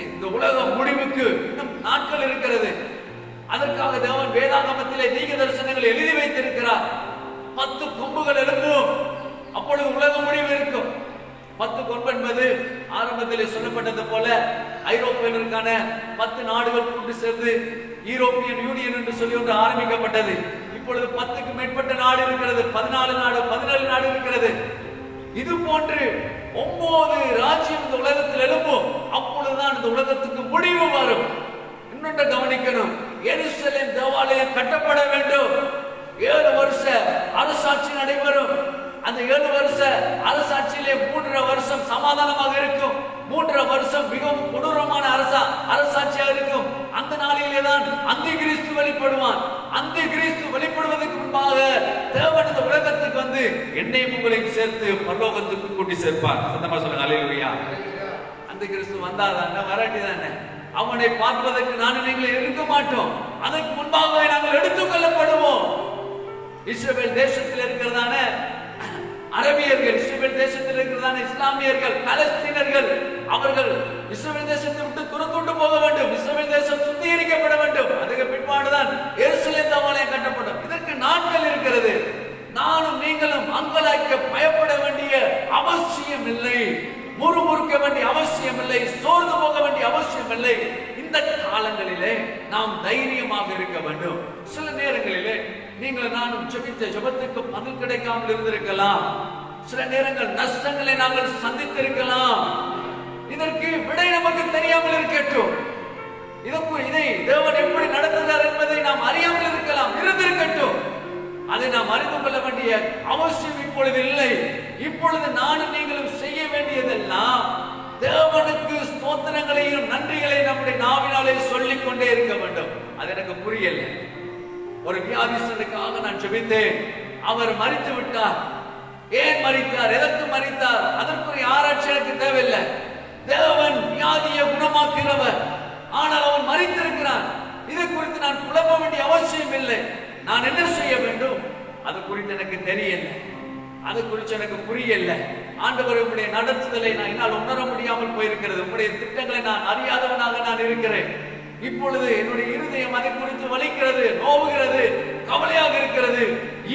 S3: இந்த உலக முடிவுக்கு இன்னும் நாட்கள் இருக்கிறது. அதற்காக தேவன் வேதாகமத்திலே தீர்க்க தரிசனங்கள் எழுதி வைத்திருக்கிறார். 10 கொம்புகள் எழும்பும், அப்பொழுது உலக முடிவு இருக்கும். 10 கொம்பு என்பது ஆரம்பத்திலே சொல்லப்பட்டது போல ஐரோப்பியர்களுக்கான 10 நாடுகள் கூட்டு சேர்ந்து யூரோப்பியன் யூனியன் என்று சொல்லி ஒன்று ஆரம்பிக்கப்பட்டது. இப்பொழுது 10க்கு மேற்பட்ட நாடு இருக்கிறது, 14 நாடு 17 நாடு இருக்கிறது. இது போன்று 9 ராஜ்யம் இந்த உலகத்தில் எழும்பும். அப்பொழுதுதான் இந்த உலகத்துக்கு முடிவு வரும். இன்னொன்று கவனிக்கணும், எருசலேம் தேவாலயம் கட்டப்பட வேண்டும். 7 வருஷ அரசாட்சி நடைபெறும். அந்த 7 வருஷ அரசாட்சியிலே 3 வருஷம் சமாதானமாக இருக்கும். 3 வருஷம் மிகவும் கொடூரமான அரசாட்சியாக இருக்கும். அந்த நாளிலே தான் அந்தி கிறிஸ்து வெளிப்படுவான். அந்தி கிறிஸ்து வெளிப்படுவதற்கு முன்பாக தேவன் இந்த உலகத்துக்கு வந்து என்னையும் உங்களையும் சேர்த்து பரலோகத்துக்கு கூட்டி சேர்ப்பார். சத்தமா சொல்லுங்க அல்லேலூயா. அந்தி கிறிஸ்து வந்தாதானே, வராட்டிதானே அவனை பார்ப்பதற்கு நானும் நீங்களும் இருக்க மாட்டோம். அதற்கு முன்பாக நாங்கள் எடுத்துக் கொள்ளப்படுவோம். இஸ்ரவேல் தேசத்தில் இருக்கிறதான அரபியர்கள், இஸ்ரவேல் தேசத்தில் இருக்கிறதான இஸ்லாமியர்கள், பலஸ்தீனர்கள், அவர்கள் இஸ்ரவேல் தேசத்தை விட்டு துரத்துண்டு போக வேண்டும். இஸ்ரவேல் தேசம் சுத்திகரிக்கப்பட வேண்டும். அதுக்கு பிற்பாடுதான் எருசலேம் தேவாலயம் கட்டப்படும். இதற்கு நாட்கள் இருக்கிறது. நானும் நீங்களும் அங்கலாய்க்க பயப்பட வேண்டிய அவசியம் இல்லை, முறுமுறுக்க வேண்டிய அவசியம் இல்லை, சோர்ந்து போக வேண்டிய அவசியம் இல்லை. இந்த காலங்களிலே நாம் தைரியமாக இருக்க வேண்டும். சில நேரங்களிலே நீங்கள் நானும் ஜெபித்த ஜெபத்துக்கு பதில் கிடைக்காமல் இருந்திருக்கலாம். சில நேரங்கள் நஷ்டங்களை நாங்கள் சந்தித்திருக்கலாம். இதற்கு விடை நமக்கு தெரியாமல் இருக்கட்டும். இதை தேவன் எப்படி நடத்துகிறார் என்பதை நாம் அறியாமல் இருக்கலாம், இருந்திருக்கட்டும். அதை நாம் அறிந்து கொள்ள வேண்டிய அவசியம் இப்பொழுது இல்லை. இப்பொழுது நானும் நீங்களும் செய்ய வேண்டியதெல்லாம் தேவனுக்கு ஸ்தோத்திரங்களையும் நன்றிகளையும் நம்முடைய நாவினாலே சொல்லிக் கொண்டே இருக்க வேண்டும். அது எனக்கு புரியல. ஒரு வியாதிஸ்தனுக்காக நான் ஜெபித்தேன், அவர் மரித்து விட்டார். ஏன் மரித்தார், எதற்கு மரித்தார், அதற்குரிய ஆராய்ச்சி எனக்கு தேவையில்லை. தேவன் வியாதியை குணமாக்குகிறவர். ஆனால் அவன் மரித்திருக்கிறான். இதை குறித்து நான் புலம்ப வேண்டிய அவசியம் இல்லை. நான் என்ன செய்ய வேண்டும்? அது குறித்து எனக்கு தெரியல, அது குறித்து எனக்கு புரியல. ஆண்டவர் உம்முடைய நடத்துதலை நான் என்னால் உணர முடியாமல் போயிருக்கிறது. உம்முடைய திட்டங்களை நான் அறியாதவனாக நான் இருக்கிறேன். இப்பொழுது என்னுடைய இருதயம் அதை குறித்து வலிக்கிறது, நோவுகிறது, கவலையாக இருக்கிறது.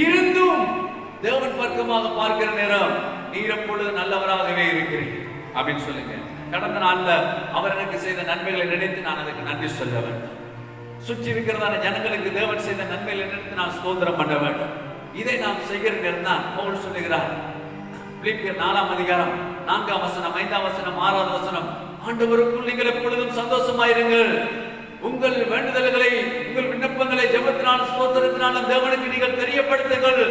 S3: இருந்தும் தேவன் பக்கமாக பார்க்கிற நேரம் நீர் எப்பொழுது நல்லவராகவே இருக்கிறீர் அப்படின்னு சொல்லுங்க. கடந்த நாள்ல அவர் எனக்கு செய்த நன்மைகளை நினைத்து நான் அதுக்கு நன்றி சொல்ல வேண்டும். சுற்றி இருக்கிறதான ஜனங்களுக்கு தேவன் செய்த நன்மைகளை நினைத்து நான் ஸ்தோத்திரம் பண்ண வேண்டும். இதை நாம் செய்கிற நேரம் தான் பவுல் சொல்லுகிறார், பிலிப்பியர் 4ஆம் அதிகாரம் 4ஆம் வசனம், 5ஆம் வசனம், 6ஆவது வசனம், ஆண்டவருக்குள் நீங்கள் எப்பொழுதும் சந்தோஷமாயிருங்கள். உங்கள் வேண்டுதல்களை, உங்கள் விண்ணப்பங்களை ஜெபத்தினாலும் ஸ்தோத்திரத்தினாலும் தேவனுக்கு நீங்கள் தெரியப்படுத்துங்கள்.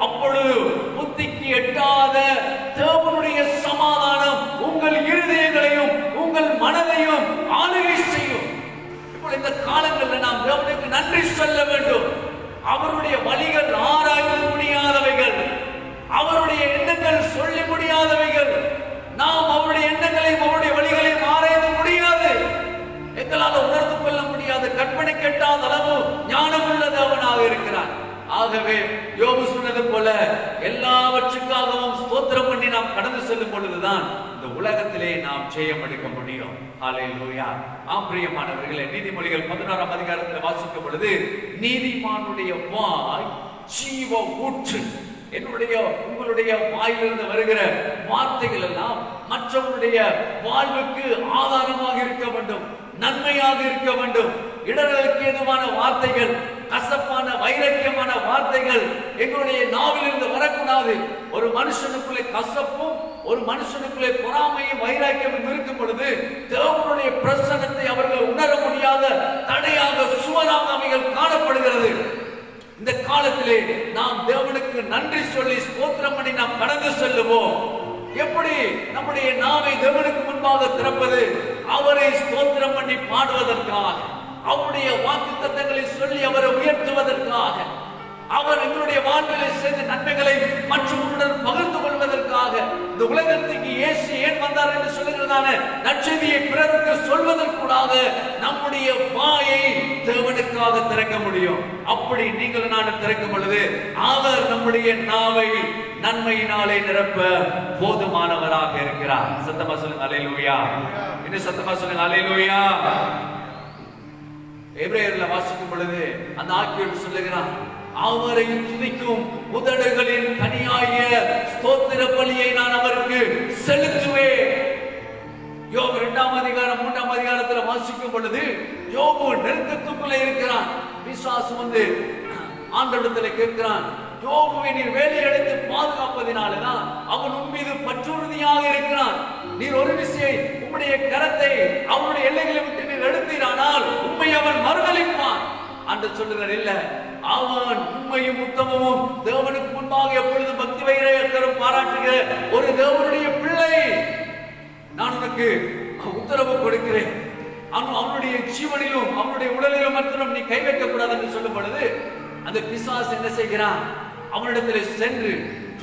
S3: அப்பொழுது புத்திக்கு எட்டாத தேவனுடைய சமாதானம் உங்கள் இருதயங்களையும் உங்கள் மனதையும் ஆளுகை செய்யும். இப்போ இந்த காலங்களில் நாம் தேவனுக்கு நன்றி சொல்ல வேண்டும். அவருடைய வழிகள் ஆராய்ந்து முடியாதவைகள், அவருடைய எண்ணங்கள் சொல்லி முடியாதவைகள். நாம் அவருடைய எண்ணங்களையும் அவருடைய வழிகளையும் ஆராய்ந்து முடியாது, எங்களால் உணர்ந்து கொள்ள முடியாது. கற்பனை கெட்டாத அளவு ஞானமுள்ள தேவனாக இருக்கிறார். ஆகவே யோபு சொன்னது போல எல்லாவற்றுக்காகவும் ஸ்தோத்திரம் பண்ணி நாம் கடந்து செல்லும் பொழுதுதான் இந்த உலகத்திலே நாம் ஜெயம் எடுக்க முடியும். ஹல்லேலூயா. பிரியமானவர்களே, நீதிமொழிகள் 16ஆம் அதிகாரத்தில் வாசிக்கும் பொழுது, நீதிமானுடைய வாய் ஜீவ ஊற்று. என்னுடைய உங்களுடைய வாயிலிருந்து வருகிற வார்த்தைகள் எல்லாம் மற்றவருடைய வாழ்வுக்கு ஆதாரமாக இருக்க வேண்டும், நன்மையாக இருக்க வேண்டும். இடர்களுக்கு ஏதுவான வார்த்தைகள், கசப்பான வைராக்கியமான வார்த்தைகள் எங்களுடைய நாவிலிருந்து வரக்கூடாது. ஒரு மனுஷனுக்குள்ளே கசப்பும் ஒரு மனுஷனுக்குள்ளே பொறாமையும் வைராக்கியமும் இருக்கும் பொழுது தேவனுடைய பிரசன்னத்தை அவர்கள் உணர முடியாத தடையாக, சுவராக அவைகள் காணப்படுகிறது. இந்த காலத்திலே நாம் தேவனுக்கு நன்றி சொல்லி ஸ்தோத்திரம் பண்ணி நாம் கடந்து செல்லுவோம். எப்படி நம்முடைய நாவை தேவனுக்கு முன்பாக திறப்பது? அவரை ஸ்தோத்திரம் பண்ணி பாடுவதற்காக, அவருடைய வாக்குத்தத்தங்களை சொல்லி அவரை உயர்த்துவதற்காக, அவர் எங்களுடைய வாழ்விலே செய்த நன்மைகளை மற்றவர்களுடன் பகிர்ந்து கொள்வதற்காக. இந்த உலகத்துக்கு இயேசு ஏன் வந்தார் என்று சொல்லுகிறதான நற்செய்தியை பிறருக்கு சொல்வதற்காக நம்முடைய வாயை தேவனுக்காக திறக்க முடியும். அப்படி நீங்கள் நான் திறக்கும் பொழுது அவர் நம்முடைய நாவை நன்மையினாலே நிரப்ப போதுமானவராக இருக்கிறார். சத்தமா சொல்லுங்க அல்லேலூயா. இன்னும் சத்தமா சொல்லுங்க அல்லேலூயா. எபிரேயர்ல வாசிக்கும் பொழுது அந்த ஆக்கியோடு சொல்லுகிறான், அவரை துதிக்கும் உதடுகளின் கனியாகிய ஸ்தோத்திர பலியை நான் அவருக்கு செலுத்துவேன். யோபு 2ஆம் அதிகாரம் 3ஆம் அதிகாரத்துல வாசிக்கும் பொழுது யோபு நெருக்கத்துக்குள்ளே இருக்கிறான். பிசாசு வந்து ஆண்டவரிடத்துல கேட்கிறான், யோபுவை நீர் வேலை அடைத்து பாதுகாப்பதினாலதான் அவன் உன் மீது பற்றுறுதியாக இருக்கிறான். நீர் ஒரு விசையை உம்முடைய கரத்தை அவனுடைய எல்லைகளை விட்டு நீர் எடுத்தீரானால் உண்மை அவன் மறுதலிப்பான் என்று சொல்லுகிறார். இல்ல, அவன் உண்மையும் உத்தமமும் தேவனுக்கு முன்பாக எப்பொழுது பக்தி வைராக்கியம் பாராட்டுகிற ஒரு தேவனுடைய பிள்ளை. நான் உனக்கு உத்தரவு கொடுக்கிறேன், அவனுடைய ஜீவனிலும் அவனுடைய உடலிலும் மாத்திரம் நீ கை வைக்க கூடாது என்று சொல்லும் பொழுது அந்த பிசாசு என்ன செய்கிறான்? அவனிடத்தில் சென்று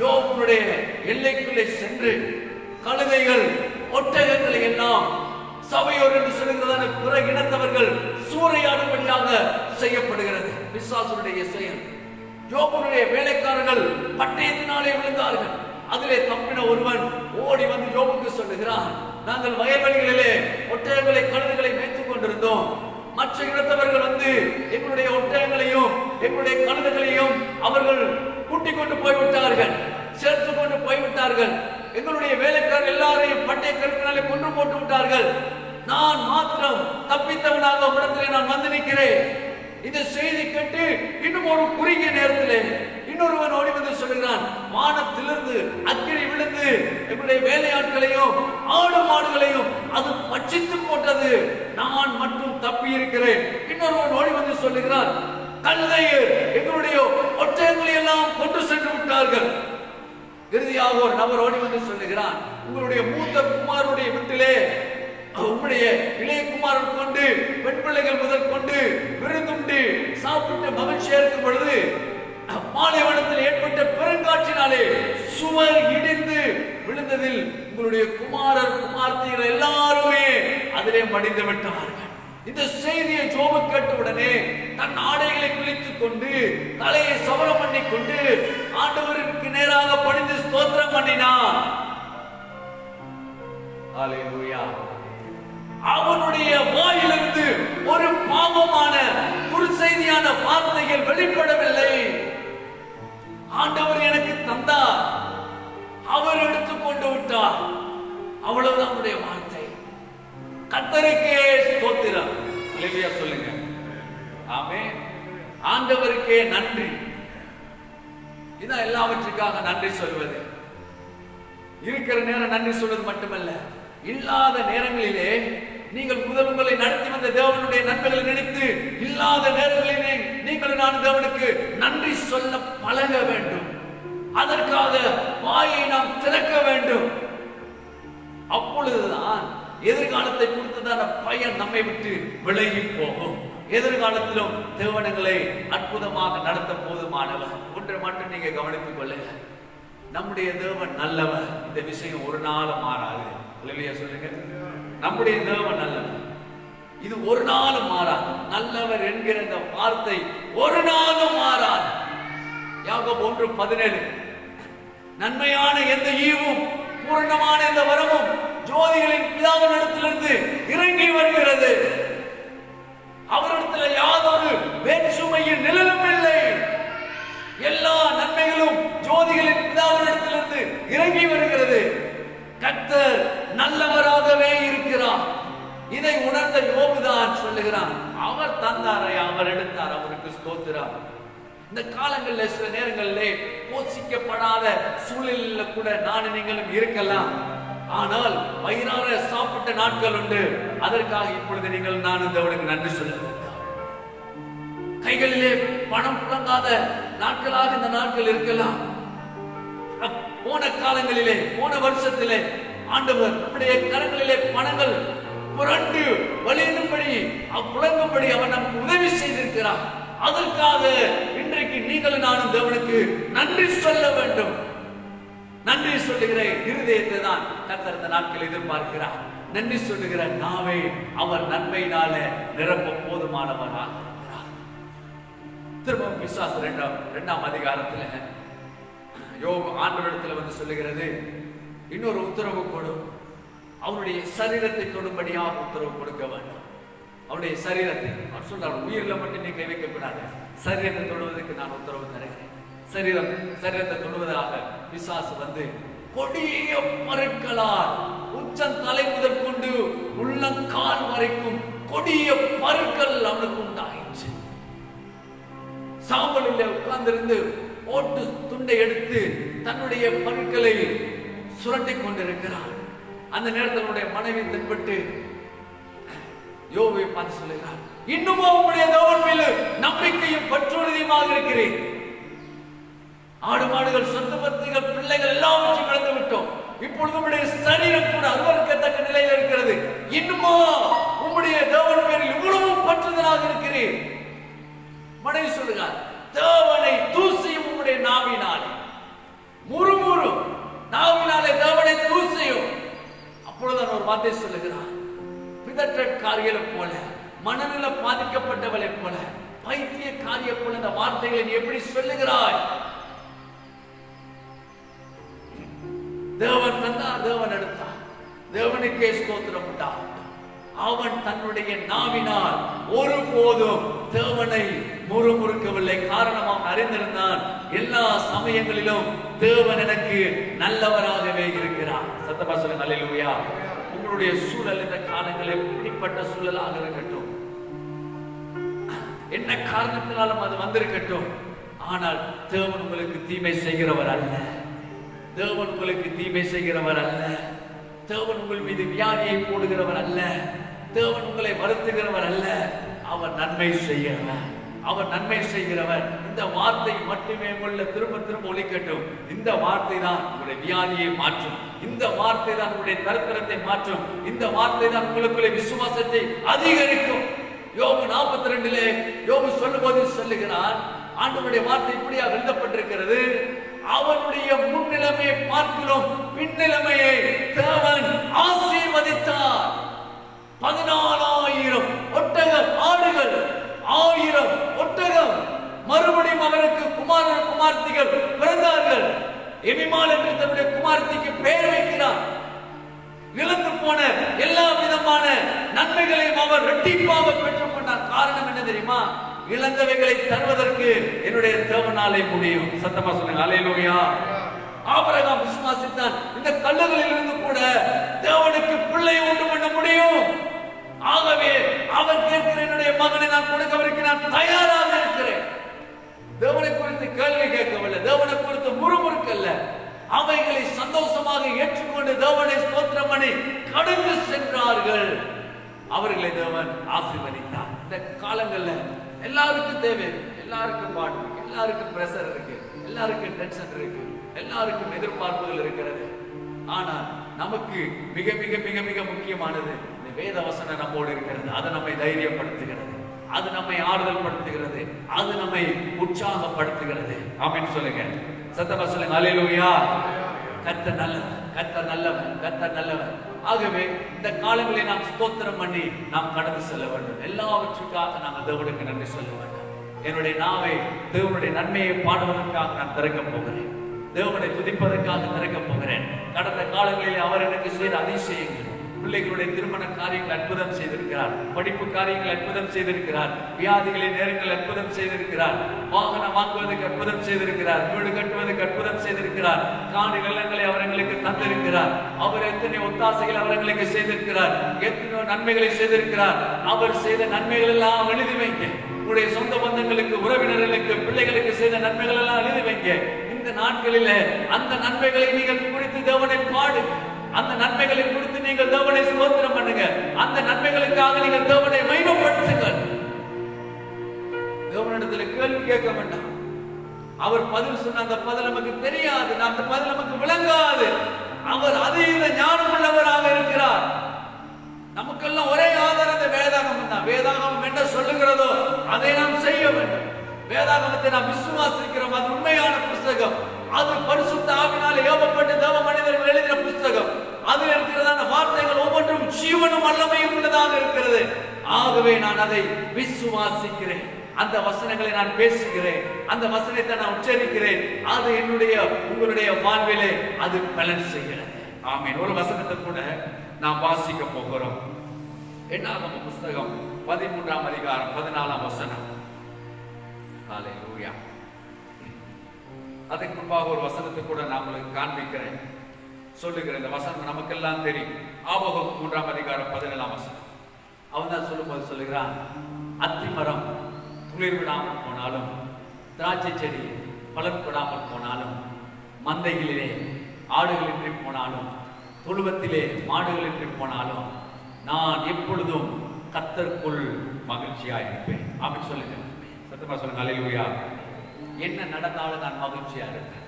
S3: யோபுடைய எல்லைக்குள்ளே சென்று கழுதைகள் ஒட்டகங்களை எல்லாம் சபையோர் என்று சொல்லுகிறதான பிற இனத்தவர்கள் சூறையாடும்படியாக செய்யப்படுகிறது. பிசாசுடைய செயல். யோபுடைய வேலைக்காரர்கள் பட்டயத்தினாலே விழுந்தார்கள். அதிலே தப்பின ஒருவன் ஓடி வந்து யோபுக்கு சொல்லுகிறான், நாங்கள் வயல்வெளிகளிலே ஒட்டகங்களை கழுதைகளை மேய்த்துக் கொண்டிருந்தோம். மற்ற இனத்தவர்கள் வந்து எங்களுடைய ஒட்டகங்களையும் எங்களுடைய கழுதைகளையும் அவர்கள் கூட்டிக் கொண்டு போய்விட்டார்கள், சேர்த்து கொண்டு போய்விட்டார்கள். எங்களுடைய வேலைக்காரர் எல்லாரையும் பட்டய கருத்தினாலே கொண்டு போட்டு விட்டார்கள். நான் மாத்திரம் தப்பித்தவனாக இடத்திலே நான் வந்து நிற்கிறேன். இந்த செய்தி கேட்டு இன்னும் ஒரு குறுகிய நேரத்திலே இன்னொருவன் ஓடி வந்து சொல்லுகிறான், வானத்திலிருந்து அக்கினி விழுந்து எங்களுடைய வேலையாட்களையும் ஆடு மாடுகளையும் அது பட்சித்து போட்டது, நான் மட்டும் தப்பி இருக்கிறேன். இன்னொருவன் ஓடி வந்து சொல்லுகிறான், கழுதையர் எங்களுடைய ஒட்டகங்களை எல்லாம் கொண்டு சென்று விட்டார்கள். இறுதியாக ஒரு நபர் ஓடி வந்து சொல்லுகிறான், உங்களுடைய மூத்த குமாரனுடைய வீட்டிலே உங்களுடைய இளைய குமாரன் கொண்டு பெண் பிள்ளைகள் முதல் கொண்டு விருந்துண்டு சாப்பிட்டு மகிழ்ச்சியா இருக்கும் பொழுது பாலைவனத்தில் ஏற்பட்ட பெருங்காற்றினாலே சுவர் இடிந்து விழுந்ததில் உங்களுடைய குமாரர் குமார்த்திகள் எல்லாருமே அதிலே மடிந்து விட்டார்கள். இந்த செய்தியை யோபு கேட்ட உடனே தன் ஆடைகளை கிழித்துக் கொண்டு தலையை சவரம் பண்ணி கொண்டு ஆண்டவருக்கு நேராக பணிந்து ஸ்தோத்திரம் பண்ணினான். ஹல்லேலூயா. அவனுடைய வாயிலிருந்து ஒரு பாவமான குறுசெய்தியான வார்த்தைகள் வெளிப்படவில்லை. ஆண்டவர் எனக்கு தந்தார், அவர் எடுத்துக்கொண்டு விட்டார், அவ்வளவுதான் அவருடைய வார்த்தை. கர்த்தருக்கே ஸ்தோத்திரம். ஹல்லேலூயா சொல்லுங்க. ஆமென். ஆண்டவருக்கே நன்றி. இதான் எல்லாவற்றுக்காக நன்றி சொல்வது. இருக்கிற நேரம் நன்றி சொல்வது மட்டுமல்ல, இல்லாத நேரங்களிலே நீங்கள் உங்களை நடத்தி வந்த தேவனுடைய நன்மைகளை நினைத்து இல்லாத நேரங்களிலே நீங்கள் நான் தேவனுக்கு நன்றி சொல்ல பழக வேண்டும். அதற்காக வாயை நாம் திறக்க வேண்டும். அப்பொழுதுதான் எதிர்காலத்தை குறித்ததான பயன் நம்மை விட்டு விலகி போகும். எதிர்காலத்திலும் தேவனங்களை அற்புதமாக நடத்த போதுமானவர். ஒன்றை மட்டும் நீங்க கவனித்துக் கொள்ளுங்க, நம்முடைய தேவன் நல்லவர். இந்த விஷயம் ஒரு நாள் மாறாது. இல்லையா சொல்லுங்க, நம்முடைய தேவன் நல்லவர், இது ஒரு நாளும் மாறாது. நல்லவர் என்கிற இந்த வார்த்தை ஒரு நாளும் மாறாது. யாக்கோபு 1:17 நன்மையான எந்த ஈவும் பூரணமான எந்த வரமும் ஜோதிகளின் பிதாவினிடத்திலிருந்து இறங்கி வருகிறது. அவரிடத்தில் யாதொரு வேற்றுமையின் நிழலும் இல்லை. எல்லா நன்மைகளும் ஜோதிகளின் பிதாவினிடத்திலிருந்து இறங்கி வருகிறது. கர்த்தர் நல்லவராகவே இருக்கிறார். இதை உணர்ந்த யோபுதான் சொல்லுகிறான், அவர் தந்தாரை அவர் எடுத்தார், அவருக்கு ஸ்தோத்திரம். இந்த காலங்களில் சில நேரங்களிலே போஷிக்கப்படாத சூழலில் கூட நான் நீங்களும் இருக்கலாம். ஆனால் வயிறார சாப்பிட்ட நாட்கள் உண்டு. அதற்காக இப்பொழுது நீங்கள் நான் தேவனுக்கு நன்றி சொல்ல வேண்டும். கைகளிலே பணம் புழங்காத நாட்களாக இந்த நாட்கள் இருக்கலாம். போன காலங்களிலே, போன வருஷத்திலே ஆண்டவர் நம்முடைய கரங்களிலே பணங்கள் புரண்டு வழியும்படி புழங்கும்படி அவர் நமக்கு உதவி செய்திருக்கிறார். அதற்காக இன்றைக்கு நீங்கள் நானும் தேவனுக்கு நன்றி சொல்ல வேண்டும். நன்றி சொல்லுகிற இருதயத்தை தான் கர்த்தர் இந்த நாட்கள் எதிர்பார்க்கிறார். நன்றி சொல்லுகிற நாவை அவர் நன்மையினால நிரப்ப போதுமானவராக இருக்கிறார். திரும்பவும் பிசாசு 2ஆம் அதிகாரத்தில் யோபு ஆண்டவரிடத்தில் வந்து சொல்லுகிறது, இன்னொரு உத்தரவு கொடு, அவருடைய சரீரத்தை தொடும்படியாக உத்தரவு கொடுக்க வேண்டும். அவருடைய சரீரத்தை அவர் சொல்றார், உயிரில மட்டும் நீ கை வைக்க கூடாது, சரீரத்தை தொடுவதற்கு நான் உத்தரவு தருகிறேன். சரீரத்தை தொடுவதாக பிசாசு வந்து கொடிய பருக்களால் உச்சம் தலை முதல் கொண்டு உள்ளங்கால் வரைக்கும் கொடிய பருக்கள் அவனுக்கு உண்டாயிற்று. சாம்பலில் உட்கார்ந்திருந்து ஓட்டு துண்டை எடுத்து தன்னுடைய பருக்களை சுரண்டி கொண்டிருக்கிறான். அந்த நேரத்தில் மனைவி தென்பட்டு யோபை பார்த்து சொல்லுகிறார், இன்னும் உங்களுடைய தேவன் மீது நம்பிக்கையும் பற்றுறுதியுமாக இருக்கிறேன். ஆடு மாடுகள் சொத்து பத்துகள் பிள்ளைகள் எல்லாவற்றையும் இழந்து விட்டோம். இப்பொழுது உங்களுடைய சரீரம் கூட அருவருக்கத்தக்க நிலையில் இருக்கிறது. இன்னுமா உங்களுடைய தேவன் பேரில் இவ்வளவு பற்றுதலாக இருக்கிறேன். மனைவி சொல்லுகிறார், தேவனை தூசியும் உங்களுடைய நாவினாலே, முறுமுறு நாவினாலே தேவனை தூசியும். அப்பொழுதுதான் ஒரு வார்த்தை சொல்லுகிறார், பிதற்றக்காரிகளை போல, மனநில பாதிக்கப்பட்டவளை போல, பைத்தியக்காரியை போல இந்த வார்த்தைகளை நீ எப்படி சொல்லுகிறாய்? தேவன் தந்தார், தேவன் எடுத்தார், தேவனுக்கே ஸ்தோத்திரம் உண்டாகட்டும். அவன் தன்னுடைய நாவினால் ஒருபோதும் தேவனை முறுமுறுக்கவில்லை. காரணம் அவன் அறிந்திருந்தான், எல்லா சமயங்களிலும் தேவன் எனக்கு நல்லவராகவே இருக்கிறார். சத்தமா சொல்லுங்க அல்லேலூயா. உங்களுடைய சூழல் இந்த காலங்களில் எப்படிப்பட்ட சூழலாக இருக்கட்டும், என்ன காரணத்தினாலும் அது வந்திருக்கட்டும், ஆனால் தேவன் உங்களுக்கு தீமை செய்கிறவர் அல்ல. தேவன் உங்களுக்கு தீமை செய்கிறவர் அல்ல. தேவன் உங்கள் மீது வியாதியை போடுகிறவர் அல்ல. தேவன் உங்களை வருத்துகிறவர் அல்ல. அவர் நன்மை செய்கிறவர், அவர் நன்மை செய்கிறவர். இந்த வார்த்தை மட்டுமே உள்ள திரும்ப திரும்ப ஒலிக்கட்டும். இந்த வார்த்தை தான் உங்களுடைய வியாதியை மாற்றும். இந்த வார்த்தை தான் உங்களுடைய தரித்திரத்தை மாற்றும். இந்த வார்த்தை தான் உங்களுக்குள்ள விசுவாசத்தை அதிகரிக்கும். யோபு 42 யோபு சொல்லும்போது சொல்லுகிறார், ஆண்டவருடைய வார்த்தை இப்படியாக எழுதப்பட்டிருக்கிறது, அவனுடைய முன்னிலைமையை பார்க்கிறோம், பின்னிலைமையை தேவன் ஆசீர்வதித்தார். 14,000 ஒட்டக ஆடுகள், 1000 ஒட்டகம் மறுபடியும் அவருக்கு குமாரர் குமார்த்திகள் பிறந்தார்கள். எபிமால் என்று தன்னுடைய குமார்த்திக்கு பெயர் வைக்கிறார். இழந்து போன எல்லா விதமான நன்மைகளையும் அவர் இரட்டிப்பாக பெற்றுக் கொண்டார். காரணம் என்ன தெரியுமா? இழந்தவைகளை தருவதற்கு என்னுடைய தேவனாலே முடியும். சத்தமா சொல்லுங்க அல்லேலூயா. ஆபிரகாம் விசுவாசித்தான். இந்த கல்லுகளில் இருந்து கூட தேவனுக்கு பிள்ளையை உண்டு பண்ண முடியும். ஆகவே அவர் கேட்கிற என்னுடைய மகனை நான் கொடுக்கவதற்கு நான் தயாராக இருக்கிறேன். தேவனை குறித்து கேள்வி கேட்கவில்லை, தேவனை குறித்து முறுமுறுக்கல்ல, அவைகளை சந்தோஷமாக ஏற்றுக்கொண்டு தேவனை ஸ்தோத்திரம் பண்ணி கடந்து சென்றார்கள். அவர்களை தேவன் ஆசீர்வதித்தார். இந்த காலங்கள்ல எல்லாருக்கும் தேவை, எல்லாருக்கும் பாடு, எல்லாருக்கும் பிரஷர் இருக்கு, எல்லாருக்கும் டென்ஷன் இருக்கு, எல்லாருக்கும் எதிர்பார்ப்புகள் இருக்கிறது. ஆனால் நமக்கு மிக மிக மிக மிக முக்கியமானது இந்த வேத வசனம் நம்மோடு இருக்கிறது. அது நம்மை தைரியப்படுத்துகிறது, அது நம்மை ஆறுதல் படுத்துகிறது, அது நம்மை உற்சாகப்படுத்துகிறது. ஆமென் சொல்லுங்க, சத்தமா சொல்லுங்க அல்லேலூயா. கர்த்தர் நல்லவர், கர்த்தர் நல்லவர், கர்த்தர் நல்லவர். ஆகவே இந்த காலங்களை நாம் ஸ்தோத்திரம் பண்ணி நாம் கடந்து செல்ல வேண்டும். எல்லாவற்றுக்காக நாம் தேவனுக்கு நன்றி சொல்ல வேண்டும். என்னுடைய நாவை தேவனுடைய நன்மையை பாடுவதற்காக நான் திறக்க போகிறேன், தேவனை துதிப்பதற்காக திறக்க போகிறேன். கடந்த காலங்களில் அவர் எனக்கு செய்த அதிசயங்கள், பிள்ளைகளுடைய திருமண காரியங்கள் அற்புதம் செய்திருக்கிறார், படிப்பு காரியங்கள் அற்புதம் செய்திருக்கிறார், வியாதிகளின் நேரங்கள் அற்புதம் செய்திருக்கிறார், வாகனம் வாங்குவதற்கு அற்புதம் செய்திருக்கிறார், வீடு கட்டுவதற்கு அற்புதம் செய்திருக்கிறார், காணி நிலங்களை அவர்களுக்கு தந்திருக்கிறார், அவர் எத்தனை ஒத்தாசைகள் அவர்களுக்கு செய்திருக்கிறார், எத்தனை நன்மைகளை செய்திருக்கிறார். அவர் செய்த நன்மைகள் எல்லாம் எழுதி வைங்க. உங்களுடைய சொந்த பந்தங்களுக்கு, உறவினர்களுக்கு, பிள்ளைகளுக்கு செய்த நன்மைகள் எல்லாம் எழுதி வைங்க. இந்த நாட்களில் அந்த நன்மைகளை நீங்கள் குறித்து தேவனை பாடுங்க, அந்த நன்மைகளை குறித்து நீங்கள் தேவனை ஸ்தோத்திரம் பண்ணுங்க, அந்த நன்மைகளுக்காக நீங்கள் தேவனை மகிமைப்படுத்துங்கள். தேவனிடத்தில் கேள்வி கேட்க வேண்டாம். அவர் பதில் சொன்ன அந்த பதில் நமக்கு தெரியாது, அந்த பதில் நமக்கு விளங்காது. அவர் அதீத ஞானம் உள்ளவராக இருக்கிறார். நமக்கெல்லாம் ஒரே ஆதாரம் அந்த வேதாகமம் தான். வேதாகமம் என்ன சொல்லுகிறதோ அதை நாம் செய்ய வேண்டும். வேதாகமத்தை நாம் விசுவாசிக்கிறோம், அது உண்மையான புஸ்தகம், அது பரிசுத்த ஆவியினாலே ஏவப்பட்டு தேவ மனிதர்கள் எழுதின புஸ்தகம். அதில் இருக்கிறதான வார்த்தைகள் ஒவ்வொன்றும் ஜீவனும் வல்லமையும் உள்ளதாக இருக்கிறது. ஆகவே நான் அதை விசுவாசிக்கிறேன், அந்த வசனங்களை நான் பேசுகிறேன், அந்த வசனத்தை நான் உச்சரிக்கிறேன். அது என்னுடைய உங்களுடைய வாழ்விலே அது பலன் செய்கிறது. ஆமென். ஒரு வசனத்தை கூட நாம் வாசிக்க போகிறோம். என்னாகம புஸ்தகம் 13ஆம் அதிகாரம் 14ஆம் வசனம். ஹல்லேலூயா. அதுக்கு முன்பாக ஒரு வசனத்தை கூட நான் உங்களுக்கு காண்பிக்கிறேன், சொல்லுகிறேன். இந்த வசனம் நமக்கெல்லாம் தெரியும். ஆபகம் 3ஆம் அதிகாரம் 17ஆம் வசனம். அவன் தான் சொல்லும்போது சொல்லுகிறான், அத்திமரம் துளிர் விடாமல் போனாலும், திராட்சை செடி பலன் விடாமல் போனாலும், மந்தைகளிலே ஆடுகளின்றி போனாலும், தொழுவத்திலே மாடுகளின்றி போனாலும், நான் எப்பொழுதும் கர்த்தருக்குள் மகிழ்ச்சியா இருப்பேன். அப்படின்னு சொல்லுங்க, சத்தமா சொல்லுங்க அல்லேலூயா. என்ன நடந்தாலும் நான் மகிழ்ச்சியா இருப்பேன்,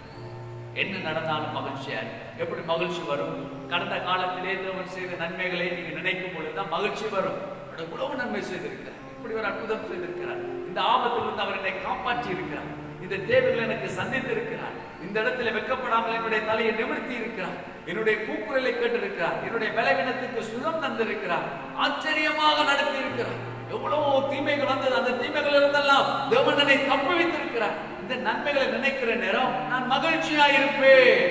S3: என்ன நடந்தாலும் மகிழ்ச்சியா இருப்பேன். எப்படி மகிழ்ச்சி வரும்? கடந்த காலத்திலே தேவன் செய்த நன்மைகளை நீங்க நினைக்கும் பொழுதுதான் மகிழ்ச்சி வரும். இவ்வளவு நன்மை செய்திருக்கிறார், இப்படி ஒரு அற்புதம் செய்திருக்கிறார், இந்த ஆபத்திலிருந்து அவர் என்னை காப்பாற்றி இருக்கிறார், இந்த தேவைகளை எனக்கு சந்தித்து இருக்கிறார், இந்த இடத்துல வெட்கப்படாமல் என்னுடைய தலையை நிமிர்த்தி இருக்கிறார், என்னுடைய கூக்குரலை கேட்டிருக்கிறார், என்னுடைய பலவீனத்துக்கு சுகம் தந்திருக்கிறார், ஆச்சரியமாக நடத்தி இருக்கிறார். எவ்வளவோ தீமைகள் வந்தது, அந்த தீமைகள் இருந்தெல்லாம் தேவன் என்னை தப்பி வைத்திருக்கிறார். இந்த நன்மைகளை நினைக்கிற நேரம் நான் மகிழ்ச்சியா இருப்பேன்,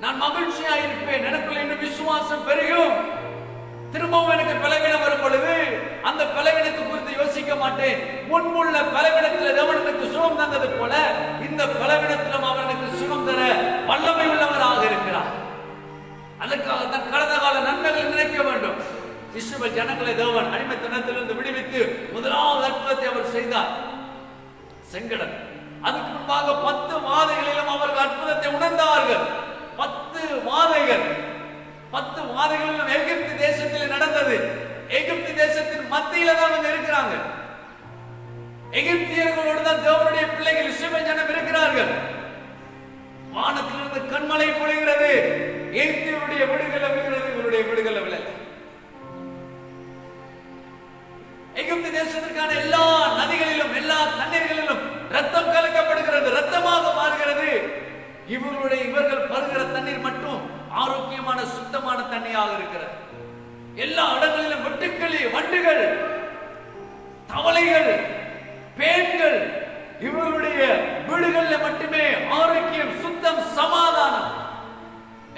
S3: நான் மகிழ்ச்சியா இருப்பேன். எனக்குள்ள இன்னும் விசுவாசம் பெருகும். திரும்பவும் எனக்கு பலவீனம் வரும் பொழுது அந்த பலவீனத்தை குறித்து யோசிக்க மாட்டேன். முன்புள்ள பலவீனத்தில் தேவன் எனக்கு சுகம் தந்தது போல இந்த பலவீனத்திலும் அவர் எனக்கு சுகம் தர வல்லமை உள்ளவராக இருக்கிறார். அதற்காக தான் கடந்த கால நன்மைகளை நினைக்க வேண்டும். இஸ்ரவேல் ஜனங்களை தேவன் அடிமைத்தனத்திலிருந்து விடுவித்து முதலாவது அற்புதத்தை அவர் செய்தார், செங்கடல். அதுக்கு முன்பாக 10 மாதங்களிலும் அவர்கள் அற்புதத்தை உணர்ந்தார்கள். 10 மாதங்கள், 10 மாதங்களிலும் எகிப்து தேசத்தில் நடந்தது. எகிப்து தேசத்தின் மத்தியில தான் அவங்க இருக்கிறாங்க. எகிப்தியர்களோடு தான் தேவனுடைய பிள்ளைகள் இஸ்ரவேல் ஜனம் இருக்கிறார்கள். வானத்திலிருந்து கண்மழை பொழிகிறது, எகிப்தியருடைய விடுதலை விழுகிறது, இவருடைய விடுதலை விழல. எகிப்து தேசத்திற்கான எல்லா நதிகளிலும் எல்லா தண்ணீர்களிலும் ரத்தம் கலக்கப்படுகிறது, ரத்தமாக மாறுகிறது. இவர்கள் பருகிற தண்ணீர் மட்டும் ஆரோக்கியமான சுத்தமான தண்ணியாக இருக்கிறது. எல்லா இடங்களிலும் வெட்டுக்கிளி, வண்டுகள், தவளைகள், பேன்கள், இவ இவர்களுடைய வீடுகளில் மட்டுமே ஆரோக்கியம், சுத்தம், சமாதானம்.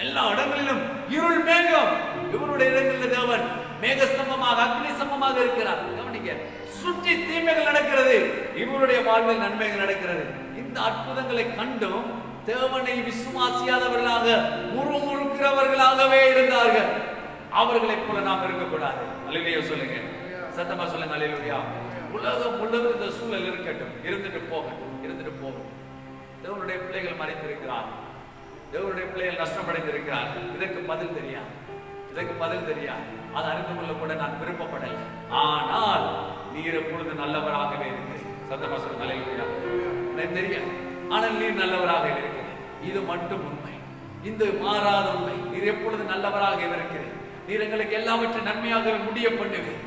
S3: எல்லா இடங்களிலும் இருள் மேகம். இவருடைய இடங்களில் தேவன் மேகஸ்தம்பமாக, அக்னி ஸ்தம்பமாக இருக்கிறார். கவனிக்க, சுற்றி தீமைகள் நடக்கிறது, இவருடைய வாழ்வில் நன்மைகள் நடக்கிறது. இந்த அற்புதங்களை கண்டும் தேவனை விசுவாசியாதவர்களாக முறுமுறுக்கிறவர்களாகவே இருந்தார்கள். அவர்களை போல நாம் இருக்கக்கூடாது. அல்லேலூயா சொல்லுங்க, சத்தமா சொல்லுங்க அல்லேலூயா. உலகம் முழுவதும் இந்த சூழல் இருக்கட்டும், இருந்துட்டு போகட்டும், இருந்துட்டு போகட்டும். தேவனுடைய பிள்ளைகள் மறைந்திருக்கிறார், தேவனுடைய பிள்ளைகள் நஷ்டமடைந்திருக்கிறார்கள். இதற்கு பதில் தெரியாது, இதற்கு பதில் தெரியாது. அதை அறிந்து கொள்ள கூட நான் விருப்பப்படலை. ஆனால் நீர் எப்பொழுது நல்லவராகவே இருக்கிறேன். சத்தமா சொல்லுங்க அல்லேலூயா. எனக்கு தெரியாது, ஆனால் நீர் நல்லவராக இருக்கிறேன். இது மட்டும் உண்மை, இந்த மாறாத உண்மை. நீர் எப்பொழுது நல்லவராக இருக்கிறேன். நீர் எங்களுக்கு எல்லாவற்றையும் நன்மையாக முடிய பண்ணுவேன்.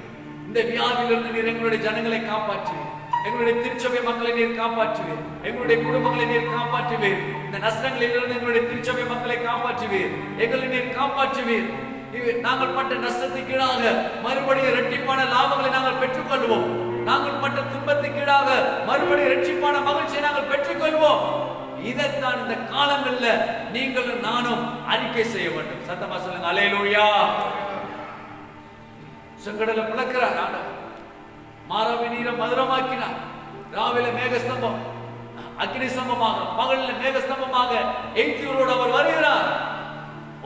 S3: இந்த வியாதியிலிருந்து நீர் எங்களுடைய ஜனங்களை காப்பாற்றுவேன். எங்களுடைய திருச்சபை மக்களை நீர் காப்பாற்றுவேன். எங்களுடைய குடும்பங்களை நீர் காப்பாற்றுவேன். இந்த நஷ்டங்களிலிருந்து எங்களுடைய திருச்சபை மக்களை காப்பாற்றுவேன். எங்களை நீர் காப்பாற்றுவேன். நாங்கள் பட்ட நஷ்டத்துக்கீடாக மறுபடியும் இரட்டிப்பான லாபங்களை நாங்கள் பெற்றுக்கொள்வோம். நாங்கள் பட்ட துன்பத்துக்கீடாக மறுபடியும் இரட்டிப்பான மகிழ்ச்சியை நாங்கள் பெற்றுக்கொள்வோம். இதைத்தான் இந்த காலங்களில் நீங்களும் நானும் அறிக்கை செய்ய வேண்டும். சத்தமா சொல்லுங்க அல்லேலூயா. செங்கடலை பிளக்கிறார் ஆண்டவர், மாறாவி நீரை மதுரமாக்கினார். ராவில மேகஸ்தம்பம், அக்னி ஸ்தம்பமாக, பகலில் மேகஸ்தம்பமாக எய்தியோடு அவர் வருகிறார்.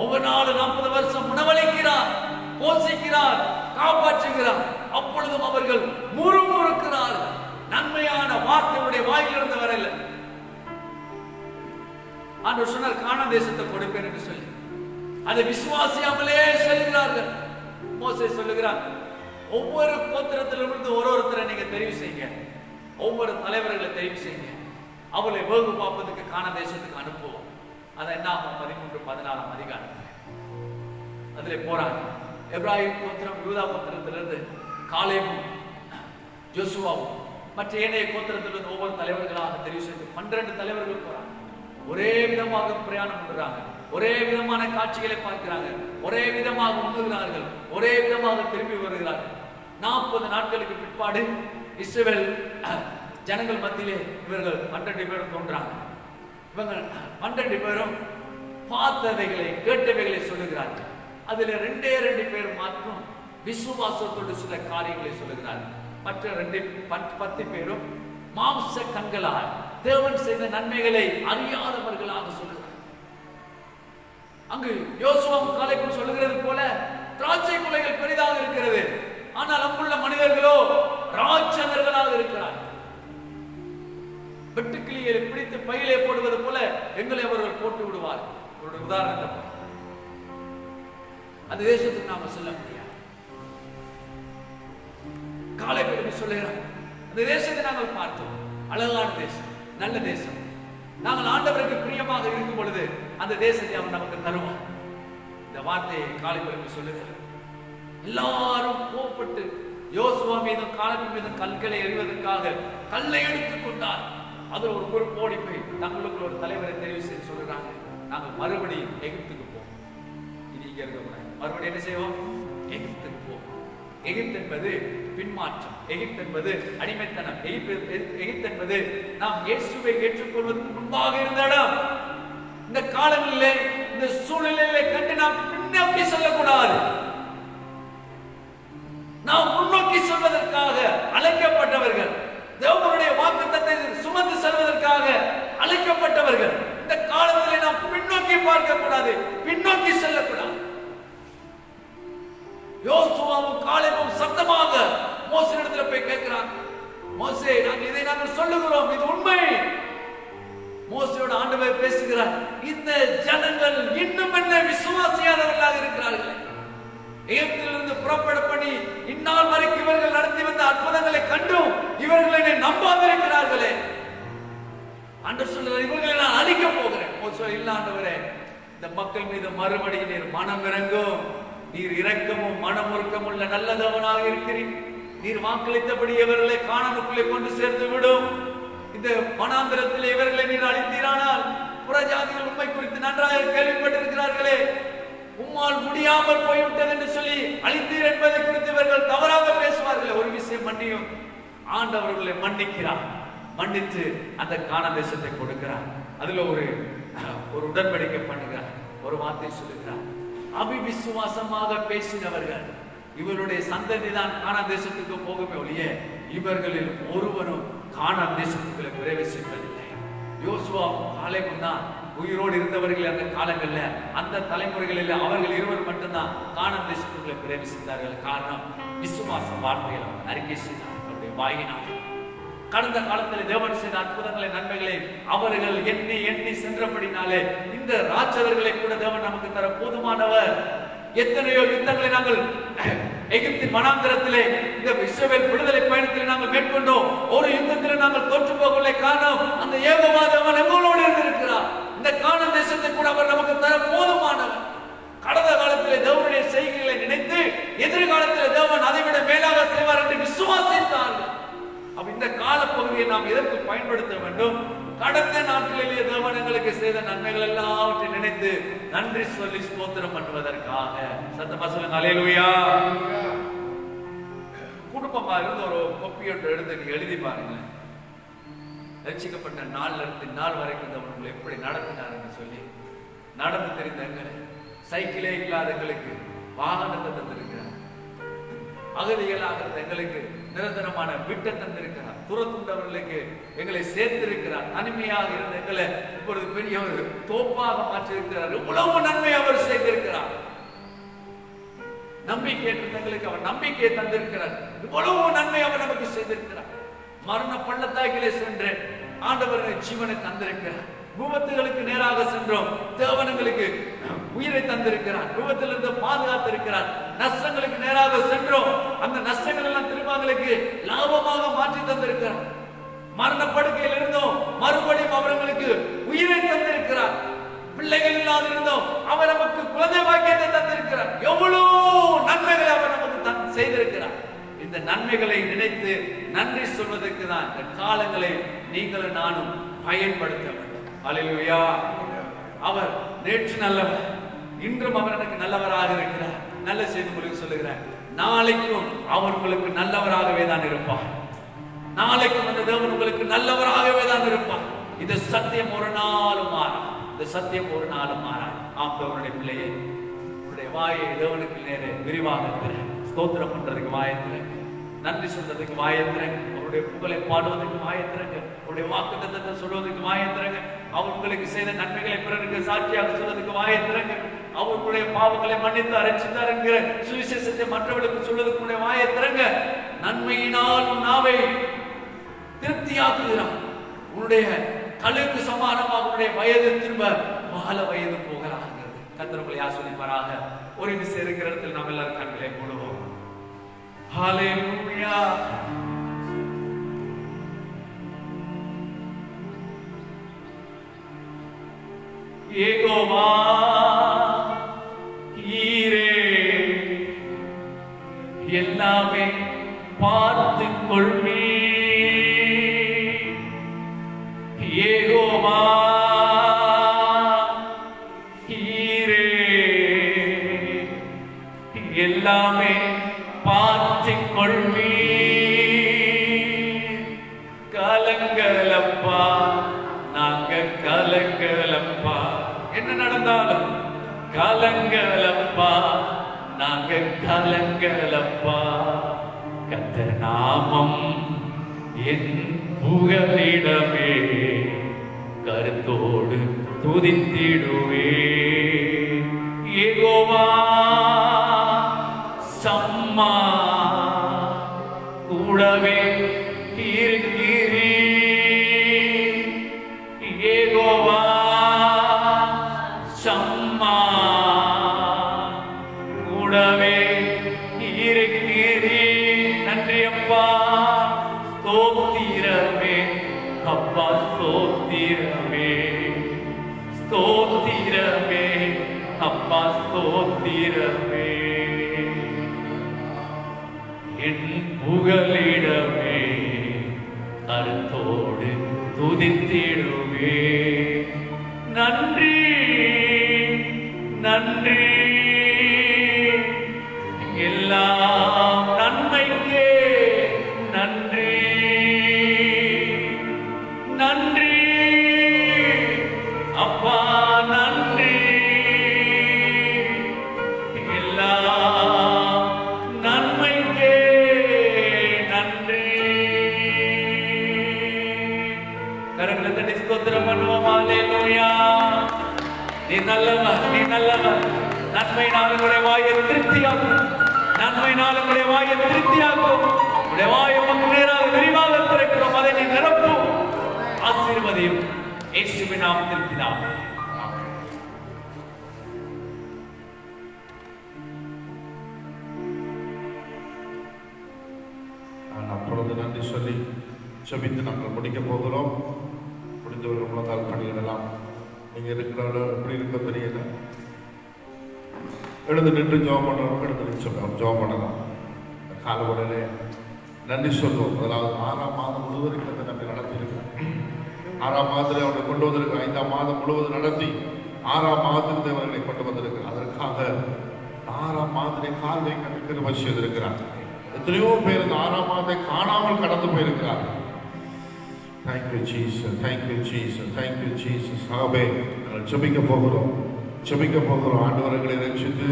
S3: ஒவ்வொரு நாளும் 40 வருஷம் உணவளிக்கிறார், போஷிக்கிறார், காப்பாற்றுகிறார். அப்பொழுதும் அவர்கள் முறுமுறுக்கிறார். நன்மையான வார்த்தையுடைய வாயிலிருந்து வரல. ஆண்டவர் சொன்னார், கானான் தேசத்தை கொடுப்பேன் என்று சொல்லி அதை விசுவாசியாமலே செல்கிறார்கள். மோசே சொல்லுகிறார், ஒவ்வொரு கோத்திரத்திலிருந்து ஒருத்தரை நீங்க தெரிவு செய்யுங்க, ஒவ்வொரு தலைவர்களை தெரிவு செய்யுங்க, அவளை வேகு பார்ப்பதற்கு கானான் தேசத்துக்கு அனுப்புவோம். அதை என்ன 13-14 அதிகாரத்தில் அதிலே போறாங்க. எப்ராஹிம் கோத்திரம், யூதா கோத்திரத்திலிருந்து காலேபும் யோசுவாவும் மற்ற ஏனைய கோத்திரத்திலிருந்து ஒவ்வொரு தலைவர்களாக தெரிவு செய்து 12 தலைவர்கள் போறாங்க. ஒரே விதமாக பிரயாணம் பண்றாங்க, ஒரே விதமான காட்சிகளை பார்க்கிறாங்க, ஒரே விதமாக உண்ணுகிறார்கள், ஒரே விதமாக திரும்பி வருகிறார்கள். 40 நாட்களுக்கு பிற்பாடு இஸ்ரவேல் ஜனங்கள் மத்தியிலே இவர்கள் 12 பேரும் தோன்றாங்க. இவங்க 12 பேரும் பார்த்தவைகளை, கேட்டவைகளை சொல்லுகிறார்கள். அதுல 2 பேர் மாத்திரம் விசுவாசத்தோடு சில காரியங்களை சொல்லுகிறார்கள். மற்ற 10 பேரும் மாம்ச கண்களால் தேவன் செய்த நன்மைகளை அறியாதவர்களாக சொல்லுகிறார். அங்கு யோசுவாவும் காலேபும் சொல்லுகிறது போல திராட்சை குலைகள் பெரிதாக இருக்கிறது, ஆனால் அங்குள்ள மனிதர்களோ ராட்சதர்களாக இருக்கிறார்கள். வெட்டுக்கிளியை பிடித்து பையிலே போடுவது போல எங்களை அவர்கள் போட்டு விடுவார். ஒரு உதாரணத்தை அந்த தேசத்துக்கு நாம சொல்ல முடியாது. காலேபு சொல்லுகிறார், அந்த தேசத்தை நாங்கள் பார்த்தோம், அழகான தேசம், நல்ல தேசம். நாங்கள் ஆண்டவருக்கு பிரியமாக இருக்கும் பொழுது அந்த தேசத்தை அவர் நமக்கு தருவார். இந்த வார்த்தையை காலேபு சொல்லுகிறார். எல்லாரும் கோபப்பட்டு யோசுவா மீதும் காலேபு மீதும் கற்களை எறிவதற்காக கல்லை எடுத்துக் கொண்டார். அதில் ஒரு குரூப் ஓடி போய் தங்களுக்கு ஒரு தலைவரை தெரிவு செய்து சொல்றாங்க, நாங்கள் மறுபடியும் எகிப்துக்கு போவோம். இனி இங்க இருக்கக்கூடாது, மறுபடியும் என்ன செய்வோம்? எகிப்துக்கு போவோம். எகிப்து என்பது பின்மாற்றம், எகிப்து என்பது அடிமைத்தனம், எகிப்து என்பது நாம் இயேசுவை ஏற்றுக்கொள்வதற்கு முன்பாக இருந்த இடம். இந்த காலங்களிலே, இந்த சூழ்நிலையிலே கண்டு நாம் பின்னோக்கி செல்லக்கூடாது. நாம் முன்னோக்கி செல்வதற்காக அழைக்கப்பட்டவர்கள், தேவனுடைய வாக்குத்தத்தத்தை சுமந்து செல்வதற்காக அழைக்கப்பட்டவர்கள். இந்த காலத்திலே நாம் பின்னோக்கி பார்க்க கூடாது, பின்னோக்கி செல்லக்கூடாது. யோசுவாவும் காலேபும் சத்தமாக மோசேயிடத்துல போய் கேட்கிறாங்க, மோசே, இதை நாங்கள் சொல்லுகிறோம், இது உண்மை. மோசேயோட ஆண்டவர் பேசுகிறார், இந்த ஜனங்கள் இன்னும் என்ன விசுவாசியாதவர்களாக இருக்கிறார்கள். எகிப்திலிருந்து புறப்பட பண்ணி இந்நாள் வரைக்கும் இவர்கள் நடத்தி வந்த அற்புதங்களை கண்டும் இவர்களை நம்பாதிருக்கிறார்களே. ஆண்டவர் சொல்றார், இவர்களை நான் அழிக்க போகிறேன். மோசே, இல்ல ஆண்டவரே, இந்த மக்கள் மீது மறுபடியும் நீர் மனம் இறங்கும். நீர் இரக்கமும் மனமுருக்கம் உள்ள நல்லதவனாக இருக்கிறீர். நீர் வாக்களித்தபடி இவர்களை கானானுக்குள்ளே கொண்டு சேர்த்து விடும். இந்த வனாந்திரத்தில் இவர்களை நீர் அழித்தீரானால் புறஜாதிகள் உண்மை குறித்து நன்றாக கேள்விப்பட்டிருக்கிறார்களே. உம்மால் முடியாமல் போய்விட்டது என்று சொல்லி அழித்தீர் என்பதை குறித்து இவர்கள் தவறாக பேசுவார்கள். ஒரு விஷயம் மன்னியும், ஆண்டவர்களை மன்னிக்கிறார். மன்னித்து அந்த கானான் தேசத்தை கொடுக்கிறார். அதுல ஒரு உடன்படிக்கை பண்ணுகிறார். ஒரு வார்த்தை சொல்லுகிறார், அவிவிசுவாசமாக பேசினவர்கள் இவருடைய சந்ததி தான் கானான் தேசத்துக்கு போகவே ஒழிய இவர்களில் ஒருவரும் கானான் தேசத்துக்குள்ள பிரவேசிப்பதில்லை. யோசுவாவும் காலேபும் தான் உயிரோடு இருந்தவர்கள். அந்த காலங்கள்ல அந்த தலைமுறைகளில் அவர்கள் இருவர் மட்டும்தான் கானான் தேசத்துக்குள்ள பிரவேசித்தார்கள். காரணம், விசுவாச வார்த்தைகள் அவர் அறிக்கை செய்தார். அவருடைய வாயினால் கடந்த காலத்தில் தேவன் செய்த அற்புதங்களை நன்மைகளை அவர்கள் எண்ணி எண்ணி சென்றபடினாலே இந்த ராட்சதர்களை கூட தேவன் நமக்கு தர போதுமானவர். எத்தனையோ யுத்தங்களை நாங்கள் எகிப்தின் வனாந்தரத்திலே இந்த இஸ்ரவேல் விடுதலை பயணத்தில் நாங்கள் மேற்கொண்டோம். ஒரு யுத்தத்தில் நாங்கள் தோற்று போகவில்லை. காரணம், அந்த ஏகோவா தேவன் எங்களோடு இருந்திருக்கிறார். இந்த கானான் தேசத்தை கூட அவர் நமக்கு தர போதுமானவர். கடந்த காலத்திலே தேவனுடைய செய்கைகளை நினைத்து எதிர்காலத்தில் தேவன் அதைவிட மேலாக செய்வார் என்று விசுவாசித்தார்கள். இந்த காலப்பகுதியை நாம் எதற்கு பயன்படுத்த வேண்டும்? கடந்த நாட்களிலே தேவன் எங்களுக்கு செய்த நன்மைகள் எல்லாவற்றை நினைத்து நன்றி சொல்லி ஸ்தோத்திரம் பண்ணுவதற்காக. சத்தமா சொல்லுங்க அல்லேலூயா. குடும்பமா இருந்து ஒரு கொப்பி ஒன்று எடுத்து நீங்க எழுதி பாருங்க. ரட்சிக்கப்பட்ட நாள்ல இருந்து நாள் வரைக்கும் தேவன் எப்படி நடத்தினார் என்று சொல்லி. நடந்து தெரிந்த எங்களை, சைக்கிளே இல்லாதவங்களுக்கு வாகனத்தை தந்திருக்கிறார். அகதிகளாக இருந்த எங்களுக்கு நிரந்தரமான வீட்டை தந்திருக்கிறார். துரத்துண்டவர்களுக்கு எங்களை சேர்த்திருக்கிறார். தனிமையாக இருந்த எங்களை இப்பொழுது பெரிய ஒரு தோப்பாக மாற்றிருக்கிறார். இவ்வளவு நன்மை அவர் செய்திருக்கிறார். நம்பிக்கை எங்களுக்கு அவர் நம்பிக்கையை தந்திருக்கிறார். இவ்வளவு நன்மை அவர் நமக்கு செய்திருக்கிறார். மரண பள்ளத்தாக்கிலே சென்று ஆண்டவர் ஜீவனை தந்திருக்கிறார். விபத்துகளுக்கு நேராக சென்றோம், தேவனங்களுக்கு உயிரை தந்திருக்கிறார். விபத்திலிருந்து பாதுகாத்திருக்கிறார். நஷ்டங்களுக்கு நேராக சென்றோம், அந்த நஷ்டங்கள் எல்லாம் திரும்பங்களுக்கு லாபமாக மாற்றி தந்திருக்கிறார். மரணப்படுக்கையில் இருந்தோம், மறுபடியும் அவர்களுக்கு உயிரை தந்திருக்கிறார். பிள்ளைகள் இல்லாத இருந்தோம், அவர் நமக்கு குழந்தை பாக்கியத்தை தந்திருக்கிறார். எவ்வளவு நன்மைகளை அவர் நமக்கு செய்திருக்கிறார். இந்த நன்மைகளை நினைத்து நன்றி சொல்வதற்கு தான் இந்த காலங்களை நீங்களும் நானும் பயன்படுத்த வேண்டும். அல்லேலூயா. அவர் நேற்று நல்லவர், இன்றும் அவர் எனக்கு நல்லவராக இருக்கிறார். நல்ல செய்தி உங்களுக்கு சொல்லுகிறார், நாளைக்கும் அவர் உங்களுக்கு நல்லவராகவே தான் இருப்பார். நாளைக்கும் அந்த தேவன் உங்களுக்கு நல்லவராகவே தான் இருப்பார். இந்த சத்தியம் ஒரு நாளும் மாறா. இந்த சத்தியம் ஒரு நாளும் மாறா. ஆண்டவருடைய பிள்ளையே, உங்களுடைய வாயை தேவனுக்கு நேரே விரிவாக ஸ்தோத்திரம் பண்றதுக்கு வாயத்திறங்க, நன்றி சொல்றதுக்கு வாயத்திறங்க, அவருடைய புகழை பாடுவதற்கு வாயத்திறங்க, அவருடைய வாக்குத்தத்தத்தை சொல்வதற்கு வாயத்திறங்க, அவர் உங்களுக்கு செய்த நன்மைகளை பிறருக்கு சாட்சியாக சொல்வதற்கு வாயத்திறங்க, அவர்களுடைய பாவங்களை மன்னித்தார் ரட்சித்தார் என்கிற சுவிசேஷத்தை மற்றவர்களுக்கு சொல்வதற்கு வாயத்திறங்க. நன்மையினால் உன் நாவை திருப்தியாக்குகிறார். உன்னுடைய கழுக்கு சமானமாக உன்னுடைய வயது திரும்ப வாழ வயது போகலாகிறது. கர்த்தர் உங்களை ஆசீர்வதிப்பாராக. ஒரு விஷயம் இருக்கிற இடத்தில் நாம் எல்லாரும் கண்களை மூடுவோம். ஹல்லேலூயா. யெகோவா ஈரே எல்லாமே பார்த்து கொள்வே. யெகோவா ஈரே எல்லாமே பார்த்து கொள்வே. கலங்கலப்பா நாங்க கலங்கலப்பா, என்ன நடந்தாலும் கலங்கலப்பா நாங்க கலங்கலப்பா. கர்த்தர் நாமம் என் புகலிடமே, கருத்தோடு துதித்திடுவே. யெகோவா சம்மா கூடவே இருக்கிறீ. யெகோவா சம்மா கூடவே இருக்கிறீ. நன்றி அப்பா, ஸ்தோத்திரமே அப்பா, ஸ்தோத்திரமே ஸ்தோத்திரமே அப்பா, ஸ்தோத்திரமே. என் புகலிடமே, கருத்தோடு துதித்திடுவே. நன்றி நன்றி எல்லாம் நன்மைக்கே நன்றி. ஸ்தோத்திரம் பண்ணுவோம். ஹல்லேலூயா. நீ நல்லவர், நீ நல்லவர். நன்மையினால் உங்களுடைய வாயை திருப்தியாக்கும். நன்மையினால் உங்களுடைய வாயை திருப்தியாக்கும். உங்களுடைய வாயை உமக்கு நேராக விரிவாக திறக்கிறோம். அதை நீ நிரப்பும். ஆசீர்வதியும். இயேசுவின் நாமத்தில் பிதாவே.
S2: அப்பொழுது நன்றி சொல்லி ஜெபித்து நாங்கள் முடிக்க போகிறோம். முடிந்தவர்கள் முழந்தால் பண்ணிடலாம். நீங்கள் இருக்கிறவர்கள் எப்படி இருக்க தெரியல. எழுந்து நின்று ஜெபம் பண்ணுறவங்க எழுந்து நின்று சொல்லலாம், ஜெபம் பண்ணலாம். காலவரையிலே நன்றி சொல்லுவோம். முதலாவது 6ஆம் மாதம் முழுவதும் கத்தை நம்பி நடத்தியிருக்கிறோம். 6ஆம் மாதத்தில் அவர்களை கொண்டு வந்திருக்கிறோம். 5ஆம் மாதம் முழுவதும் நடத்தி 6ஆம் மாதத்தில் தேவர்களை கொண்டு வந்திருக்கிறார். அதற்காக 6ஆம் மாதத்திலே கால் வைக்க கிருபை செய்திருக்கிறார். எத்தனையோ பேர் இந்த 6ஆம் மாதத்தை காணாமல் கடந்து போயிருக்கிறார். Thank you Jesus, thank you Jesus, thank you Jesus. ஆகவே நாங்கள் ஜெபிக்க போகிறோம், ஜெபிக்க போகிறோம். ஆண்டவர்களை ரட்சித்து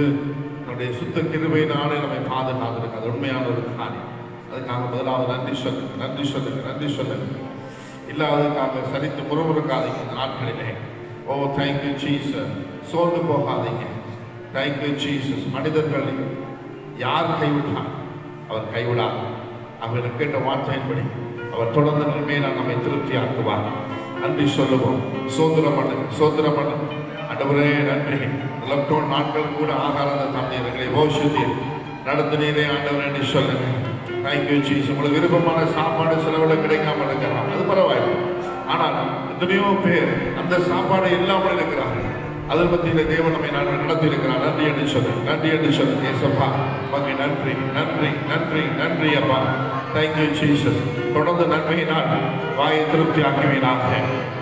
S2: நம்முடைய சுத்த கிருபையினாலே நம்மை பாதுகாத்திருக்கு. அது உண்மையான ஒரு காரியம். அதுக்காக முதலாவது நன்றி சொல்லுங்க, நன்றி சொல்லுங்க, நன்றி சொல்லுங்க. இல்லாததுக்காக சரித்து முறுமுறுக்காதீங்க இந்த நாட்களிலே. ஓ தேங்க்யூ ஜீசஸ். சோர்ந்து போகாதீங்க. Thank you Jesus. மனிதர்கள் யார் கைவிட்டார்? அவர் கைவிடார். அவர் கேட்ட வார்த்தையின்படி அவர் தொடர்ந்து நன்மையினால் நம்மை திருப்தி ஆக்குவார். நன்றி சொல்லுவோம். சோதரம் பண்ணு, சோதரம் பண்ணு. ஆண்டவரே நன்றி. லாக்டவுன் நாட்கள் கூட ஆகாரத்தை தந்தீர்களை போஷித்து நடத்தினீரே ஆண்டவரே என்று சொல்லுங்க. Thank you Jesus. உங்களுக்கு விருப்பமான சாப்பாடு செலவில் கிடைக்காம இருக்கலாம், அது பரவாயில்லை. ஆனால் எத்தனையோ பேர் அந்த சாப்பாடு இல்லாமல் இருக்கிறார்கள். அதை பற்றியில தேவன் நம்மை நடத்தி இருக்கிறார். நன்றி என்று சொல்லு, நன்றி என்று சொல்லு. ஏசப்பா மகை நன்றி, நன்றி, நன்றி, நன்றி அப்பா. Thank you Jesus. தொடர்ந்து நன்மையினால் வாயை திருப்தி ஆக்குவீனாக.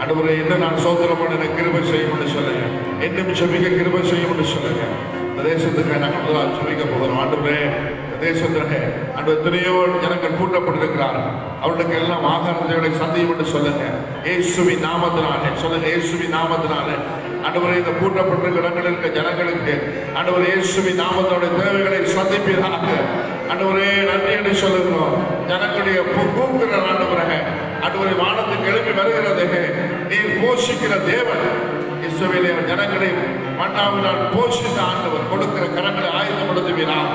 S2: ஆண்டவரே என்ன நான் சோதரம் பண்ண கிருபை செய்யும் என்று சொல்லுங்க. என்னும் ஜெபிக்க கிருபை செய்யும் என்று சொல்லுங்க. இந்த தேசத்துக்கு நாங்கள் முதலாக ஜெபிக்க போகிறோம். ஆண்டவரே தேசத்திலே அன்று எத்தனையோ ஜனங்கள் கூட்டப்பட்டிருக்கிறார்கள். அவர்களுக்கு எல்லாம் ஆகாரத்தை சந்தியும் என்று சொல்லுங்க. இயேசுவின் நாமத்தினாலே சொல்லுங்க. இயேசுவின் நாமத்தினாலே ஆண்டவரே இந்த கூட்டப்பட்டிருக்கிற இடங்களில் இருக்க ஜனங்களுக்கு ஆண்டவரே இயேசுவின் நாமத்தோட தேவைகளை சந்திப்பீராக. ஆண்டவரே நன்றி என்று சொல்லுகிறோம். ஜனங்களுடைய கூக்குற ஆண்டவரே ஆண்டவரை வானத்துக்கு எழுப்பி வருகிறது. நீர் போஷிக்கிற தேவன். இஸ்ரவேலிய ஜனங்களை மன்னாவினால் போஷித்த ஆண்டவர் கொடுக்கிற கரங்களை ஆயுதப்படுத்துவீராக.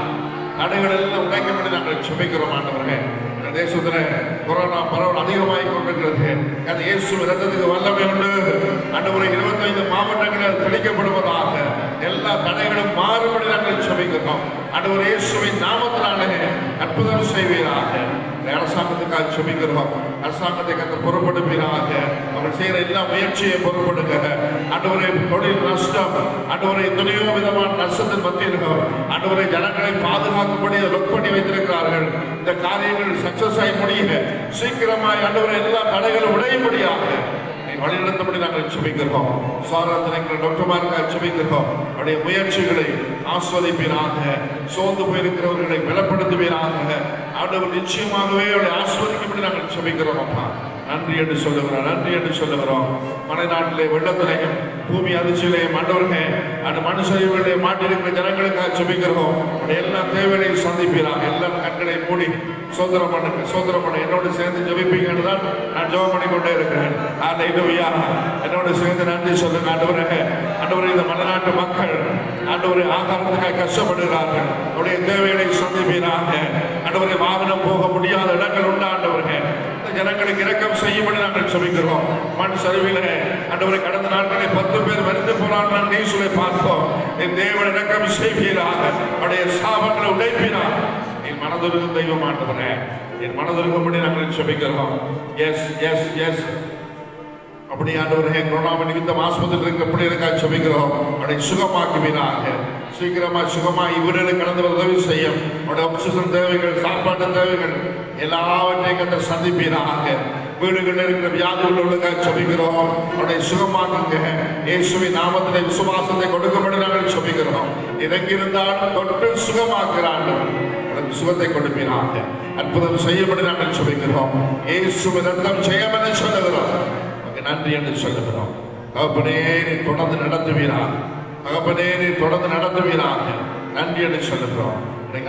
S2: தடைகள் எல்லாம் உடைக்கப்பட்டு நாங்கள் சுமைக்கிறோம் ஆண்டவரே. தேசத்துல கொரோனா பரவல் அதிகமாகிக் கொண்டிருக்கிறது. அது இயேசு ரத்தத்துக்கு வல்லமை உண்டு. ஆண்டவரே 25 மாவட்டங்களில் தெளிக்கப்படுவதாக எல்லா தடைகளும் மாறுபடி நாங்கள் சுமைக்கிறோம். ஆண்டவரே இயேசுவின் நாமத்தினாலே அற்புதம் செய்வீராக. அரசாங்கத்துக்காக சுமைக்கிறோம். அரசாங்கத்தை கற்று பொறுப்படுவீராக. அவர்கள் செய்கிற எல்லா முயற்சியை பொறுப்படுங்க. ஆண்டவரே தொழில் நஷ்டம், ஆண்டவரை எத்தனையோ விதமான நஷ்டத்தின் மத்தியில் ஆண்டவரை ஜனங்களை பாதுகாக்கும்படி லொக் பண்ணி வைத்திருக்கிறார்கள். இந்த காரியங்கள் சக்சஸ் ஆகி முடியுங்க. சீக்கிரமாய் ஆண்டவரை எல்லா தடைகளும் உடையும்படியாக வழிநடத்தபடி நாங்கள் சுமைக்கிறோம். சாரத்தில் எங்கள் டாக்டர்மாருக்காக சுமைக்கிறோம். அவருடைய முயற்சிகளை ஆஸ்வதிப்பீராக. சோர்ந்து போயிருக்கிறவர்களை பலப்படுத்துவீராக. ஆண்டவர் நிச்சயமாகவே அவருடைய ஆஸ்வதிக்கும்படி நாங்கள் சுமைக்கிறோம் அப்பா. நன்றி என்று சொல்லுகிறோம், நன்றி என்று சொல்லுகிறோம். மலைநாட்டிலே வெள்ளத்திலையும் பூமி அதிர்ச்சியிலையும் ஆண்டவர்களே அந்த மனுஷர்களை மாட்டிருக்கிற ஜனங்களுக்காக சுமைக்கிறோம். எல்லா தேவைகளையும் சந்திப்பீராக. எல்லா கண்களை மூடி சோதரம் பண்ணுங்க, சோதரம் பண்ண என்னோடு சேர்ந்து ஜெபிப்பீங்கன்னு தான் நான் ஜெபம் பண்ணி கொண்டே இருக்கிறேன். என்னோடு சேர்ந்து நன்றி சொல்லுங்க ஆண்டவரே. ஆண்டவரே இந்த மலைநாட்டு மக்கள் ஆண்டவரே ஆகாரத்துக்காக கஷ்டப்படுகிறார்கள். அவருடைய தேவைகளை சந்திப்பீராக. ஆண்டவரே வாகனம் போக முடியாத இடங்கள் உண்டு ஆண்டவரே. ஜனங்களுக்கு இரக்கம் செய்யும்படி நாங்கள் சொல்லிக்கிறோம். மண் சரிவிலே ஆண்டவரை கடந்த நாட்களை 10 பேர் மரித்து போனார்கள் நியூஸ்ல பார்த்தோம். என் தேவன் இரக்கம் செய்வீராக. அவருடைய சாபங்களை உடைப்பீராக. என் மனதுருகும் தெய்வம் ஆண்டவரே, என் மனதுருகும்படி நாங்கள் சொல்லிக்கிறோம். எஸ் எஸ் எஸ் அப்படி ஆண்டவரே கொரோனா நிமித்தம் ஆஸ்பத்திரியில் இருக்க பிள்ளைகளுக்காக சொல்லிக்கிறோம். அவனை சுகமாக்குவீராக. சீக்கிரமா சுகமாகி வீடுகளை கடந்து வர உதவி செய்யும். அவருடைய ஆக்சிஜன் தேவைகள், சாப்பாட்டு தேவைகள் எல்லாவற்றையும் கண்டு சந்திப்பீராக. வீடுகளில் இருக்கிற வியாதி உள்ளவர்களுக்காக சொல்லிக்கிறோம். அவனை சுகமாக்குங்க. இயேசுவின் நாமத்திலே விசுவாசத்தை கொடுக்கும்படி நாங்கள் சொல்லிக்கிறோம். இறங்கியிருந்தால் தொட்டு சுகமாக்குறான். உனக்கு சுகத்தை கொடுப்பீராக. அற்புதம் செய்யும்படி நாங்கள் சொல்லிக்கிறோம். இயேசுவின் ரத்தம் செய்யமென்று சொல்லுகிறோம். நன்றி என்று சொல்லுகிறோம். தகப்பனே நீ தொடர்ந்து நடத்துவீராக. தகப்பனே நீ தொடர்ந்து நடத்துவீராக. நன்றி என்று சொல்லுகிறோம்.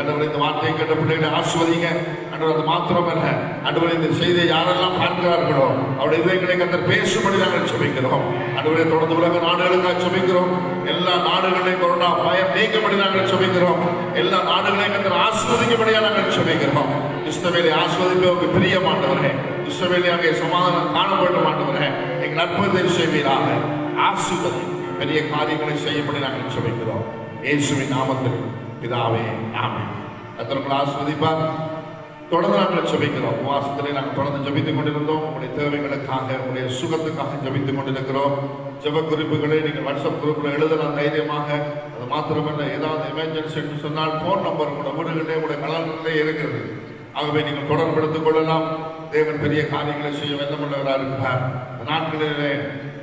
S2: ஆண்டவரே இந்த வார்த்தையை கேட்ட பிள்ளைகளை ஆஸ்வதிங்க. ஆண்டவர் அது மாத்திரமல்ல, ஆண்டவரே இந்த செய்தியை யாரெல்லாம் பார்க்கிறார்களோ அவருடைய இதயங்களை கர்த்தர் பேசும்படி நாங்கள் ஜெபிக்கிறோம். ஆண்டவரே தொடர்ந்து உலக நாடுகளுக்காக ஜெபிக்கிறோம். எல்லா நாடுகளையும் கொரோனா பயம் நீக்கும்படி நாங்கள் ஜெபிக்கிறோம். எல்லா நாடுகளையும் கர்த்தர் ஆஸ்வதிக்கும்படியாக நாங்கள் ஜெபிக்கிறோம். இஸ்ரவேலை ஆஸ்வதிப்பவருக்கு பிரியமானவரே, இஸ்ரவேலை அங்கே சமாதானம் காணப்பட்ட மாட்டவரே, எங்கள் அற்புதத்தை செய்வீராக. ஆசீர்வதி பெரிய காரியங்களை செய்யும்படி நாங்கள் ஜெபிக்கிறோம். இயேசுவின் நாமத்தில் பிதாவே, ஆமென். கர்த்தர் ஆசீர்வதிப்பார். தொடர்ந்து நாங்கள் ஜெபிக்கிறோம். உபவாசத்திலே நாங்கள் தொடர்ந்து ஜெபித்துக் கொண்டிருந்தோம். உங்களுடைய தேவைகளுக்காக, உங்களுடைய சுகத்துக்காக ஜெபித்துக் கொண்டிருக்கிறோம். ஜெப குறிப்புகளை நீங்கள் வாட்ஸ்அப் குரூப்பில் எழுதலாம் தைரியமாக. அது மாத்திரமல்ல, ஏதாவது எமர்ஜென்சி என்று சொன்னால் ஃபோன் நம்பர் உங்களுடைய வீடுகளிலே, உங்களுடைய கலண்டரிலே இருக்கிறது. ஆகவே நீங்கள் தொடர்பெடுத்துக் கொள்ளலாம். தேவன் பெரிய காரியங்களை செய்ய வெல்லமுள்ளவராக இருக்கிறார். இந்த நாட்களிலே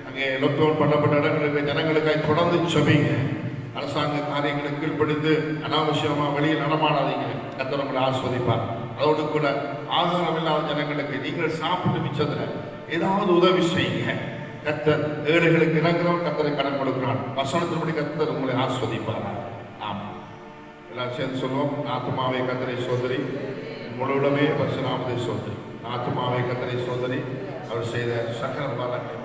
S2: அங்கே லாக்டவுன் பண்ணப்பட்ட இடங்களுக்கு ஜனங்களுக்காக தொடர்ந்து ஜெபிங்க. அரசாங்க காரியங்களுக்கு கீழ்ப்படிந்து அனாவசியமாக வெளியே நடமாடாதீங்க. கர்த்தர் உங்களை ஆஸ்வதிப்பார். அதோடு கூட ஆகாரம் இல்லாத ஜனங்களுக்கு நீங்கள் சாப்பிட்டு மிச்சத்தில் ஏதாவது உதவி செய்யுங்க. கர்த்தர் ஏழைகளுக்கு இறங்குறவன் கர்த்தரை கடன் கொடுக்கிறான். வசனத்தின்படி கர்த்தர் உங்களை ஆஸ்வதிப்பார். ஆமாம், எல்லாம் சேர்ந்து சொல்லுவோம். ஆத்துமாவே கர்த்தரை சோதரி, முழுவதுமே பரிசுநாமத்தை சோதரி. ஆத்துமாவே கர்த்தரை சோதரி, அவர் செய்த சகல பலன்கள்